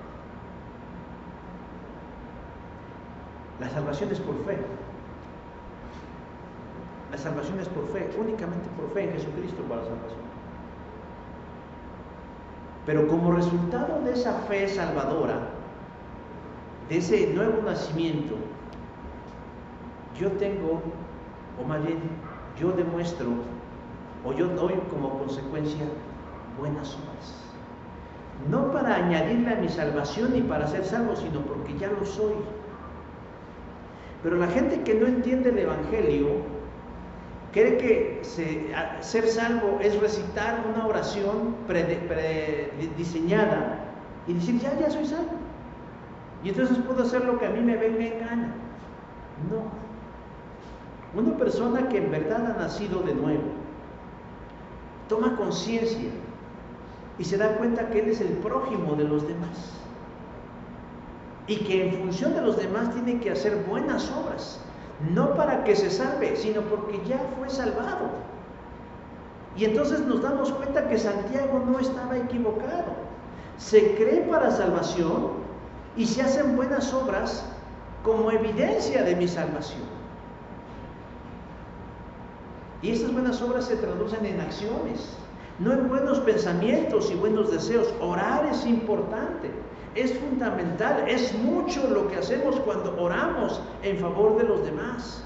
Speaker 1: La salvación es por fe. La salvación es por fe, únicamente por fe en Jesucristo para la salvación. Pero como resultado de esa fe salvadora, de ese nuevo nacimiento, yo tengo, o más bien, yo demuestro, o yo doy como consecuencia buenas obras. No para añadirle a mi salvación ni para ser salvo, sino porque ya lo soy. Pero la gente que no entiende el Evangelio cree que ser salvo es recitar una oración prediseñada y decir, ya soy salvo. Y entonces puedo hacer lo que a mí me venga en gana. No. Una persona que en verdad ha nacido de nuevo, toma conciencia y se da cuenta que él es el prójimo de los demás. Y que en función de los demás tiene que hacer buenas obras. No para que se salve, sino porque ya fue salvado. Y entonces nos damos cuenta que Santiago no estaba equivocado. Se cree para salvación y se hacen buenas obras como evidencia de mi salvación. Y estas buenas obras se traducen en acciones, no en buenos pensamientos y buenos deseos. Orar es importante. Es fundamental, es mucho lo que hacemos cuando oramos en favor de los demás.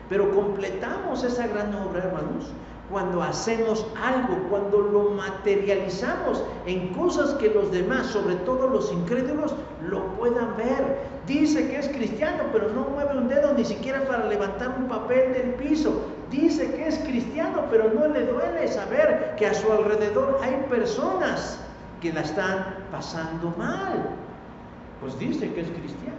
Speaker 1: Pero completamos esa gran obra, hermanos, cuando hacemos algo, cuando lo materializamos en cosas que los demás, sobre todo los incrédulos, lo puedan ver. Dice que es cristiano, pero no mueve un dedo ni siquiera para levantar un papel del piso. Dice que es cristiano, pero no le duele saber que a su alrededor hay personas que la están pasando mal. Pues dice que es cristiano.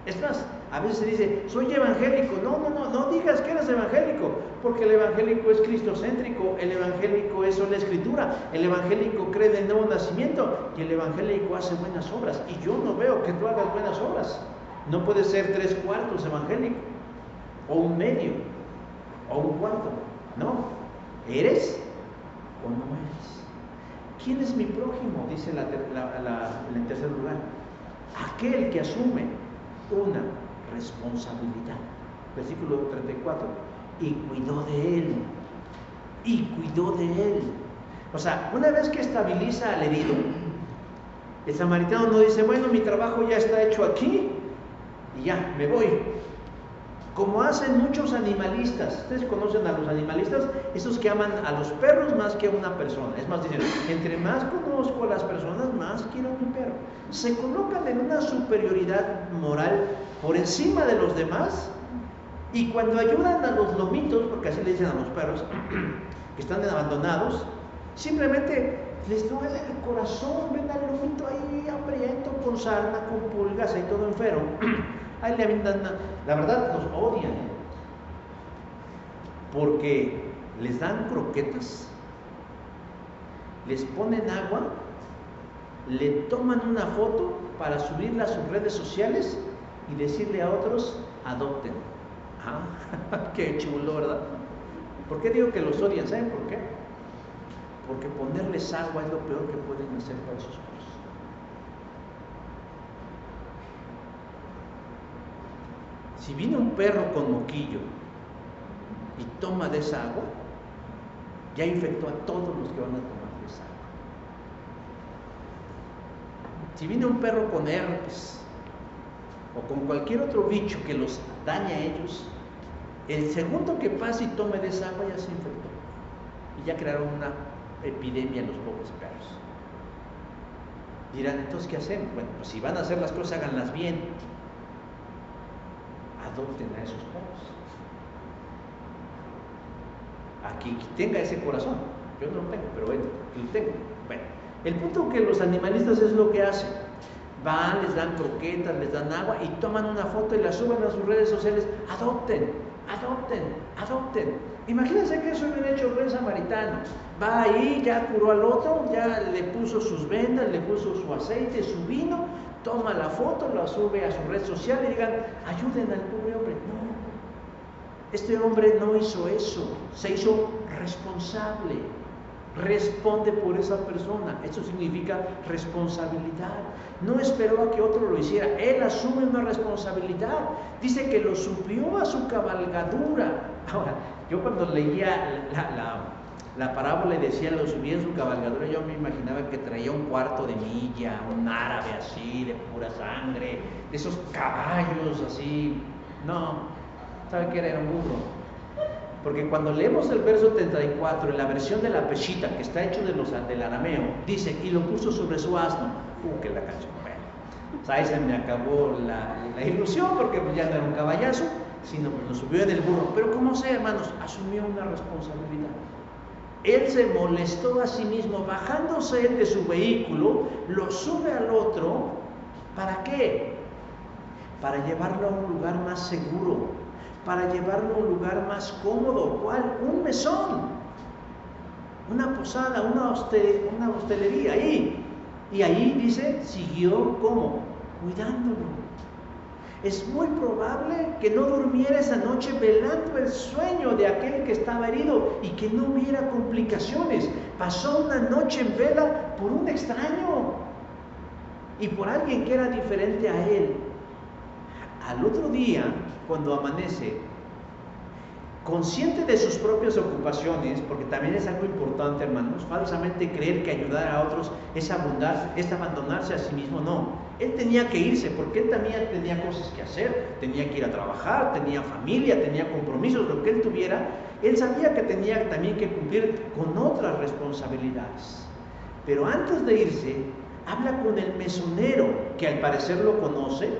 Speaker 1: Es más, a veces se dice, soy evangélico. No digas que eres evangélico, porque el evangélico es cristocéntrico, el evangélico es sola escritura, el evangélico cree en el nuevo nacimiento y el evangélico hace buenas obras. Y yo no veo que tú hagas buenas obras. No puedes ser 3/4 evangélico, o un medio, o un cuarto. No, ¿eres o no eres? ¿Quién es mi prójimo? Dice en tercer lugar. Aquel que asume una responsabilidad. Versículo 34. Y cuidó de él. Y cuidó de él. O sea, una vez que estabiliza al herido, el samaritano no dice, bueno, mi trabajo ya está hecho aquí y ya, me voy. Como hacen muchos animalistas. Ustedes conocen a los animalistas, esos que aman a los perros más que a una persona. Es más, dicen, entre más conozco a las personas, más quiero a mi perro. Se colocan en una superioridad moral por encima de los demás, y cuando ayudan a los lomitos, porque así le dicen a los perros que están abandonados, simplemente les duele el corazón. Ven al lomito ahí hambriento, con sarna, con pulgas, ahí todo enfermo. Ahí le avientan, la verdad los odian, porque les dan croquetas, les ponen agua, le toman una foto para subirla a sus redes sociales y decirle a otros, adopten. Qué chulo, ¿verdad? ¿Por qué digo que los odian? ¿Saben por qué? Porque ponerles agua es lo peor que pueden hacer para sus hijos. Si viene un perro con moquillo y toma de esa agua, ya infectó a todos los que van a tomar de esa agua. Si viene un perro con herpes o con cualquier otro bicho que los daña a ellos, el segundo que pase y tome de esa agua ya se infectó. Y ya crearon una epidemia en los pobres perros. Dirán, entonces, ¿qué hacemos? Bueno, pues si van a hacer las cosas, háganlas bien. Adopten a esos perros. Aquí tenga ese corazón. Yo no lo tengo, pero bueno, lo tengo. Bueno, el punto que los animalistas es lo que hacen. Van, les dan croquetas, les dan agua y toman una foto y la suben a sus redes sociales. Adopten, adopten, adopten. Imagínense que eso hubiera hecho el buen samaritano. Va ahí, ya curó al otro, ya le puso sus vendas, le puso su aceite, su vino, toma la foto, la sube a su red social y digan, ayuden al pobre hombre. No, este hombre no hizo eso, se hizo responsable. responde por esa persona. Eso significa responsabilidad. No esperó a que otro lo hiciera, él asume una responsabilidad. Dice que lo subió a su cabalgadura. Ahora, yo cuando leía la parábola y decía lo subía en su cabalgadura, yo me imaginaba que traía un cuarto de milla, un árabe así, de pura sangre, de esos caballos así. No, ¿sabe qué era un burro? Porque cuando leemos el verso 34, en la versión de la Peshita, que está hecho del arameo, dice, y lo puso sobre su asno. Que la canción. Bueno, ahí se me acabó la ilusión, porque pues ya no era un caballazo, sino pues lo subió en el burro. Pero como sea, hermanos, asumió una responsabilidad. Él se molestó a sí mismo, bajándose él de su vehículo, lo sube al otro. ¿Para qué? Para llevarlo a un lugar más seguro, para llevarlo a un lugar más cómodo. ¿Cuál? Un mesón, una posada, una hostelería ahí. Y ahí dice, siguió ¿cómo? Cuidándolo. Es muy probable que no durmiera esa noche velando el sueño de aquel que estaba herido y que no hubiera complicaciones. Pasó una noche en vela por un extraño y por alguien que era diferente a él. Al otro día, cuando amanece, consciente de sus propias ocupaciones, porque también es algo importante, hermanos, falsamente creer que ayudar a otros es abandonarse a sí mismo. No, él tenía que irse, porque él también tenía cosas que hacer, tenía que ir a trabajar, tenía familia, tenía compromisos, lo que él tuviera. Él sabía que tenía también que cumplir con otras responsabilidades. Pero antes de irse, habla con el mesonero, que al parecer lo conoce,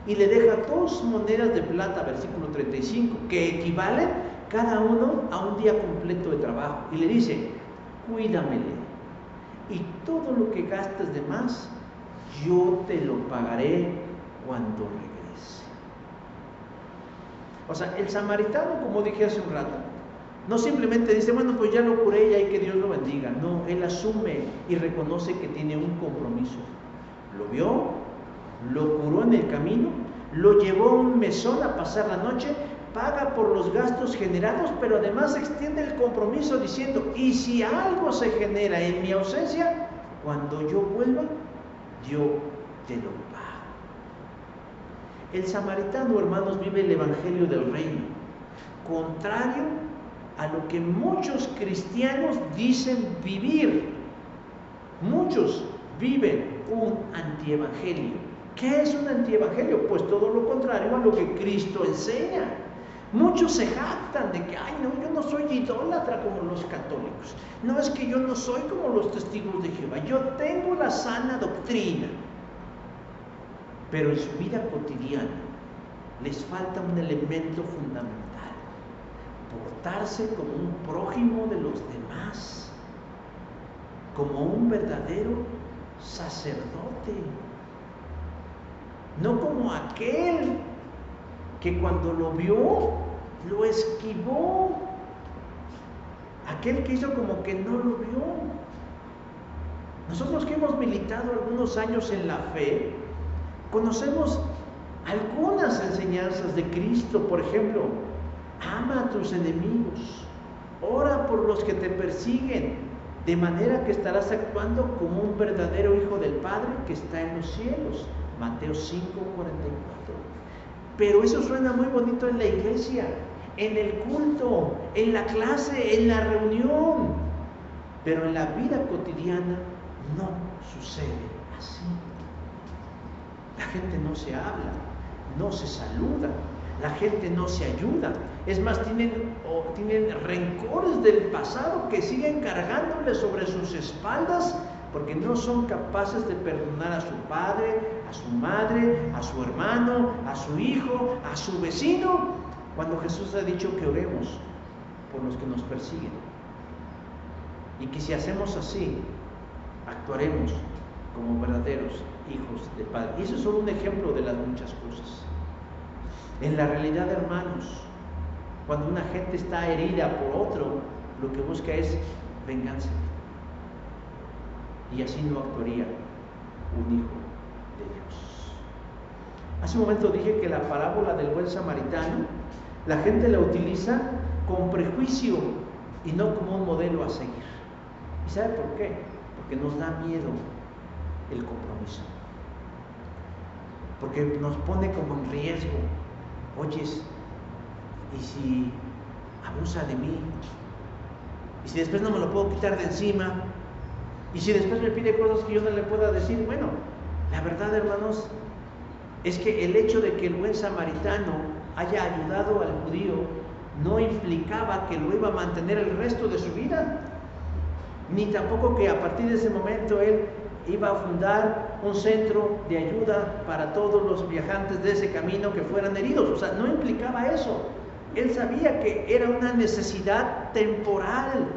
Speaker 1: y le deja 2 monedas de plata, versículo 35, que equivalen cada uno a un día completo de trabajo. Y le dice, cuídamele, y todo lo que gastes de más, yo te lo pagaré cuando regrese. O sea, el samaritano, como dije hace un rato, no simplemente dice, bueno, pues ya lo curé y hay que Dios lo bendiga. No, él asume y reconoce que tiene un compromiso. Lo vio, lo curó en el camino, lo llevó a un mesón a pasar la noche, paga por los gastos generados, pero además extiende el compromiso diciendo, y si algo se genera en mi ausencia, cuando yo vuelva, yo te lo pago. El samaritano, hermanos, vive el evangelio del reino, contrario a lo que muchos cristianos dicen vivir. Muchos viven un antievangelio. ¿Qué es un antievangelio? Pues todo lo contrario a lo que Cristo enseña. Muchos se jactan de que, ay, no, yo no soy idólatra como los católicos. No, es que yo no soy como los testigos de Jehová. Yo tengo la sana doctrina. Pero en su vida cotidiana les falta un elemento fundamental: portarse como un prójimo de los demás, como un verdadero sacerdote. No como aquel que cuando lo vio, lo esquivó. Aquel que hizo como que no lo vio. Nosotros que hemos militado algunos años en la fe, conocemos algunas enseñanzas de Cristo. Por ejemplo, ama a tus enemigos, ora por los que te persiguen, de manera que estarás actuando como un verdadero hijo del Padre que está en los cielos. Mateo 5:44. Pero eso suena muy bonito en la iglesia, en el culto, en la clase, en la reunión. Pero en la vida cotidiana no sucede así. La gente no se habla, no se saluda, la gente no se ayuda. Es más, tienen rencores del pasado que siguen cargándole sobre sus espaldas, porque no son capaces de perdonar a su padre, a su madre, a su hermano, a su hijo, a su vecino, cuando Jesús ha dicho que oremos por los que nos persiguen. Y que si hacemos así, actuaremos como verdaderos hijos del Padre. Y eso es solo un ejemplo de las muchas cosas. En la realidad, hermanos, cuando una gente está herida por otro, lo que busca es venganza. Y así no actuaría un hijo de Dios. Hace un momento dije que la parábola del buen samaritano, la gente la utiliza con prejuicio y no como un modelo a seguir. ¿Y sabe por qué? Porque nos da miedo el compromiso. Porque nos pone como en riesgo. Oyes, ¿y si abusa de mí? ¿Y si después no me lo puedo quitar de encima? ¿Y si después me pide cosas que yo no le pueda decir? Bueno, la verdad, hermanos, es que el hecho de que el buen samaritano haya ayudado al judío no implicaba que lo iba a mantener el resto de su vida, ni tampoco que a partir de ese momento él iba a fundar un centro de ayuda para todos los viajantes de ese camino que fueran heridos. O sea, no implicaba eso. Él sabía que era una necesidad temporal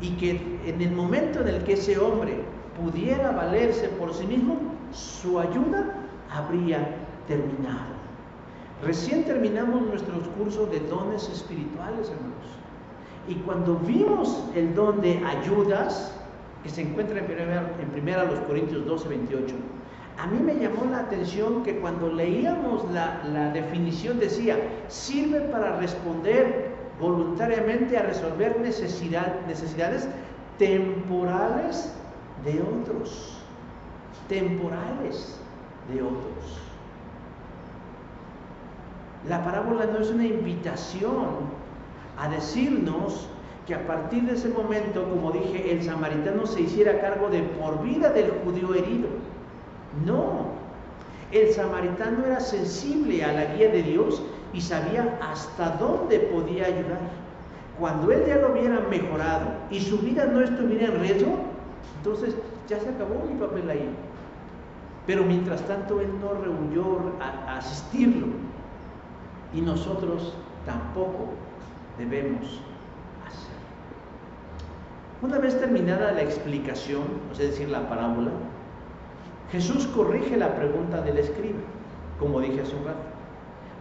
Speaker 1: y que en el momento en el que ese hombre pudiera valerse por sí mismo, su ayuda habría terminado. Recién terminamos nuestros cursos de dones espirituales, hermanos. Y cuando vimos el don de ayudas, que se encuentra en primera los Corintios 12, 28, a mí me llamó la atención que cuando leíamos la definición decía, sirve para responder voluntariamente a resolver necesidades temporales de otros. Temporales de otros. La parábola no es una invitación a decirnos que a partir de ese momento, como dije, el samaritano se hiciera cargo de por vida del judío herido. No, el samaritano era sensible a la guía de Dios y sabía hasta dónde podía ayudar. Cuando él ya lo hubiera mejorado y su vida no estuviera en riesgo, entonces ya se acabó mi papel ahí. Pero mientras tanto él no rehuyó a asistirlo, y nosotros tampoco debemos hacerlo. Una vez terminada la explicación, es decir, la parábola, Jesús corrige la pregunta del escriba, como dije hace un rato.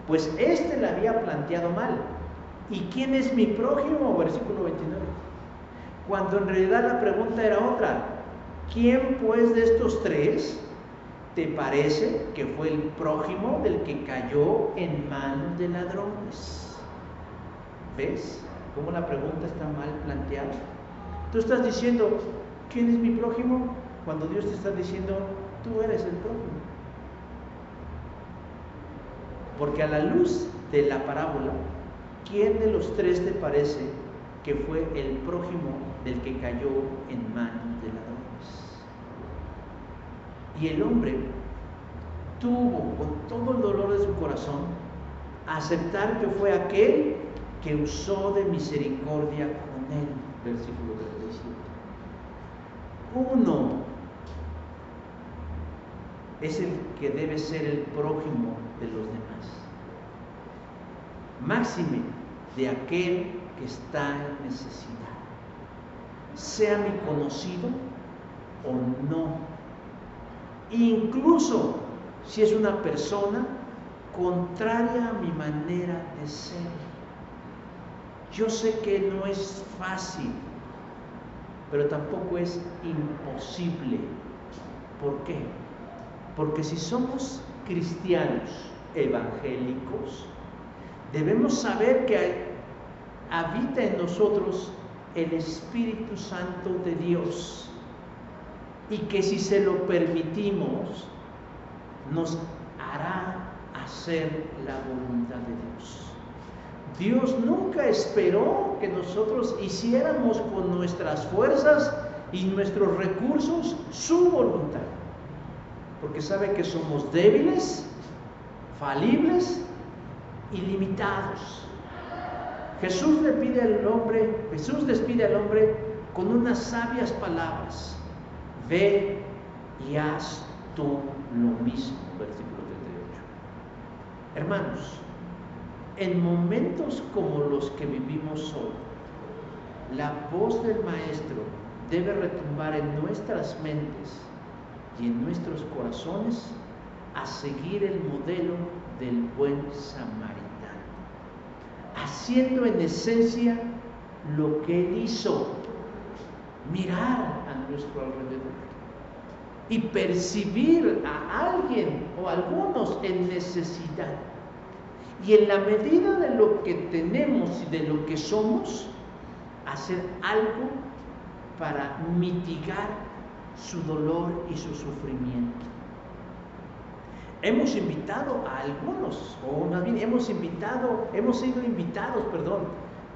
Speaker 1: Pues éste la había planteado mal. ¿Y quién es mi prójimo? Versículo 29. Cuando en realidad la pregunta era otra. ¿Quién pues de estos tres te parece que fue el prójimo del que cayó en manos de ladrones? ¿Ves cómo la pregunta está mal planteada? Tú estás diciendo, ¿quién es mi prójimo? Cuando Dios te está diciendo, tú eres el prójimo. Porque a la luz de la parábola, ¿quién de los tres te parece que fue el prójimo del que cayó en manos de ladrones? Y el hombre tuvo, con todo el dolor de su corazón, aceptar que fue aquel que usó de misericordia con él. Versículo 37. Uno es el que debe ser el prójimo de los demás. Máxime de aquel que está en necesidad, sea mi conocido o no. Incluso si es una persona contraria a mi manera de ser. Yo sé que no es fácil, pero tampoco es imposible. ¿Por qué? Porque si somos cristianos evangélicos, debemos saber que habita en nosotros el Espíritu Santo de Dios y que si se lo permitimos, nos hará hacer la voluntad de Dios. Dios nunca esperó que nosotros hiciéramos con nuestras fuerzas y nuestros recursos su voluntad, porque sabe que somos débiles, falibles y limitados. Jesús les pide al hombre con unas sabias palabras: ve y haz tú lo mismo. Versículo 38. Hermanos, en momentos como los que vivimos hoy, la voz del Maestro debe retumbar en nuestras mentes y en nuestros corazones a seguir el modelo del buen samaritano, haciendo en esencia lo que él hizo: mirar a nuestro alrededor y percibir a alguien o algunos en necesidad, y en la medida de lo que tenemos y de lo que somos, hacer algo para mitigar su dolor y su sufrimiento. Hemos invitado a algunos, o más bien hemos sido invitados,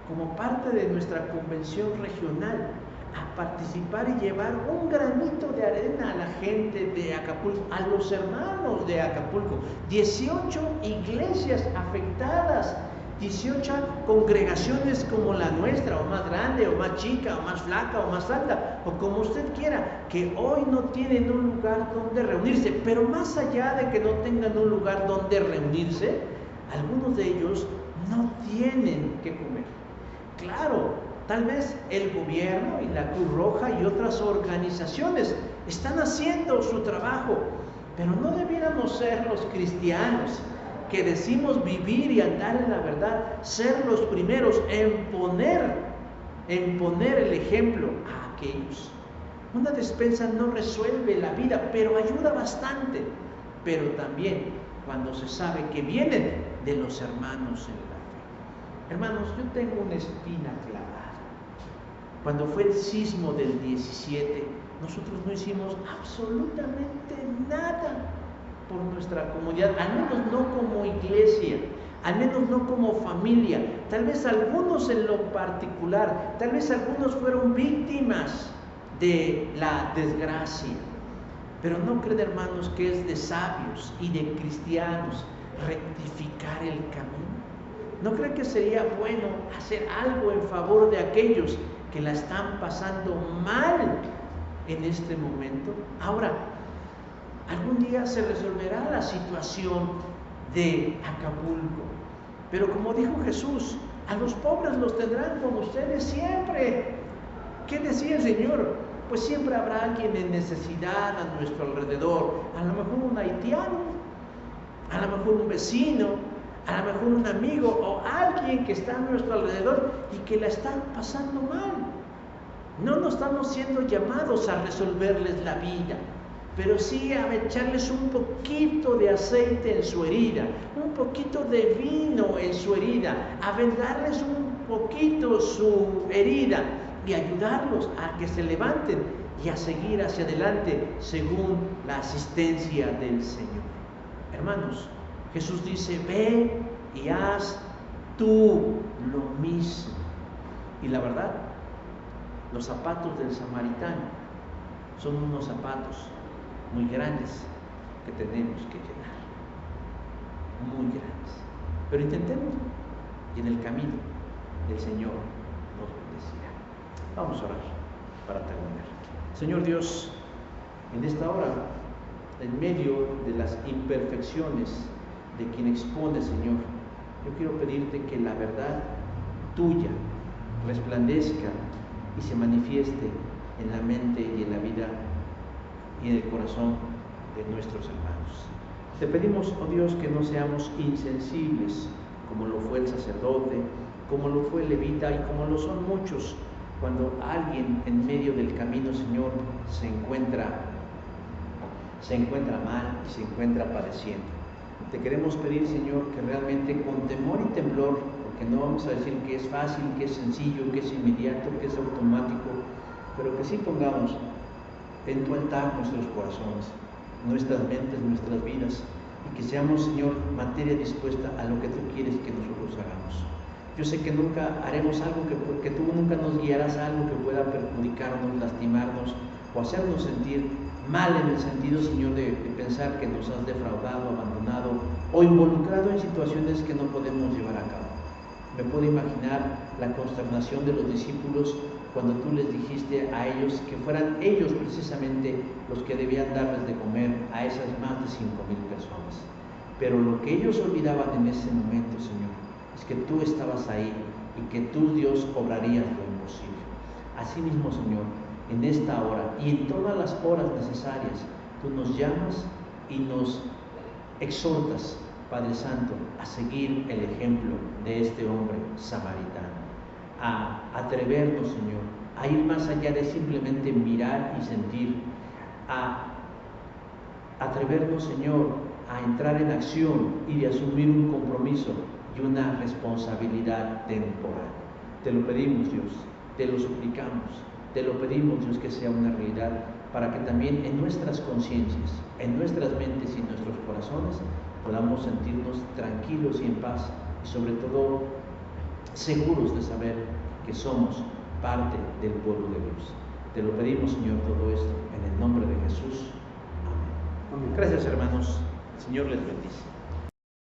Speaker 1: como parte de nuestra convención regional, a participar y llevar un granito de arena a la gente de Acapulco, a los hermanos de Acapulco. 18 iglesias afectadas, 18 congregaciones como la nuestra, o más grande, o más chica, o más flaca, o más alta, o como usted quiera, que hoy no tienen un lugar donde reunirse. Pero más allá de que no tengan un lugar donde reunirse, algunos de ellos no tienen que comer. Claro, tal vez el gobierno y la Cruz Roja y otras organizaciones están haciendo su trabajo, pero no debiéramos ser los cristianos que decimos vivir y andar en la verdad, ser los primeros en poner el ejemplo a aquellos. Una despensa no resuelve la vida, pero ayuda bastante. Pero también cuando se sabe que vienen de los hermanos en la fe. Hermanos, yo tengo una espina clavada. Cuando fue el sismo del 17, nosotros no hicimos absolutamente nada por nuestra comunidad, al menos no como iglesia, al menos no como familia. Tal vez algunos en lo particular, tal vez algunos fueron víctimas de la desgracia, pero no creen, hermanos, que es de sabios y de cristianos rectificar el camino. ¿No creen que sería bueno hacer algo en favor de aquellos que la están pasando mal en este momento? Ahora, algún día se resolverá la situación de Acapulco, pero como dijo Jesús, a los pobres los tendrán con ustedes siempre. ¿Qué decía el Señor? Pues siempre habrá alguien en necesidad a nuestro alrededor, a lo mejor un haitiano, a lo mejor un vecino, a lo mejor un amigo o alguien que está a nuestro alrededor y que la están pasando mal. No estamos siendo llamados a resolverles la vida, pero sí a echarles un poquito de aceite en su herida, un poquito de vino en su herida, a vendarles un poquito su herida y ayudarlos a que se levanten y a seguir hacia adelante según la asistencia del Señor. Hermanos, Jesús dice, ve y haz tú lo mismo. Y la verdad, los zapatos del samaritano son unos zapatos muy grandes que tenemos que llenar, muy grandes, pero intentémoslo y en el camino el Señor nos bendecirá. Vamos a orar para terminar. Señor Dios, en esta hora, en medio de las imperfecciones de quien expone, Señor, yo quiero pedirte que la verdad tuya resplandezca y se manifieste en la mente y en la vida y en el corazón de nuestros hermanos. Te pedimos, oh Dios, que no seamos insensibles como lo fue el sacerdote, como lo fue el levita y como lo son muchos cuando alguien en medio del camino, Señor, se encuentra mal y se encuentra padeciendo. Te queremos pedir, Señor, que realmente con temor y temblor, porque no vamos a decir que es fácil, que es sencillo, que es inmediato, que es automático, pero que sí pongamos en tu altar nuestros corazones, nuestras mentes, nuestras vidas, y que seamos, Señor, materia dispuesta a lo que tú quieres que nosotros hagamos. Yo sé que nunca haremos algo que tú nunca nos guiarás a algo que pueda perjudicarnos, lastimarnos o hacernos sentir mal en el sentido, Señor, de pensar que nos has defraudado, abandonado o involucrado en situaciones que no podemos llevar a cabo. Me puedo imaginar la consternación de los discípulos cuando tú les dijiste a ellos que fueran ellos precisamente los que debían darles de comer a esas más de 5,000 personas. Pero lo que ellos olvidaban en ese momento, Señor, es que tú estabas ahí y que tú, Dios, obrarías lo imposible. Asimismo, Señor, en esta hora y en todas las horas necesarias, tú nos llamas y nos exhortas, Padre Santo, a seguir el ejemplo de este hombre samaritano, a atrevernos, Señor, a ir más allá de simplemente mirar y sentir, a atrevernos, Señor, a entrar en acción y de asumir un compromiso y una responsabilidad temporal. Te lo pedimos, Dios, te lo suplicamos, Te lo pedimos, Dios, que sea una realidad para que también en nuestras conciencias, en nuestras mentes y en nuestros corazones podamos sentirnos tranquilos y en paz y sobre todo seguros de saber que somos parte del pueblo de Dios. Te lo pedimos, Señor, todo esto en el nombre de Jesús. Amén. Gracias, hermanos. El Señor les bendice.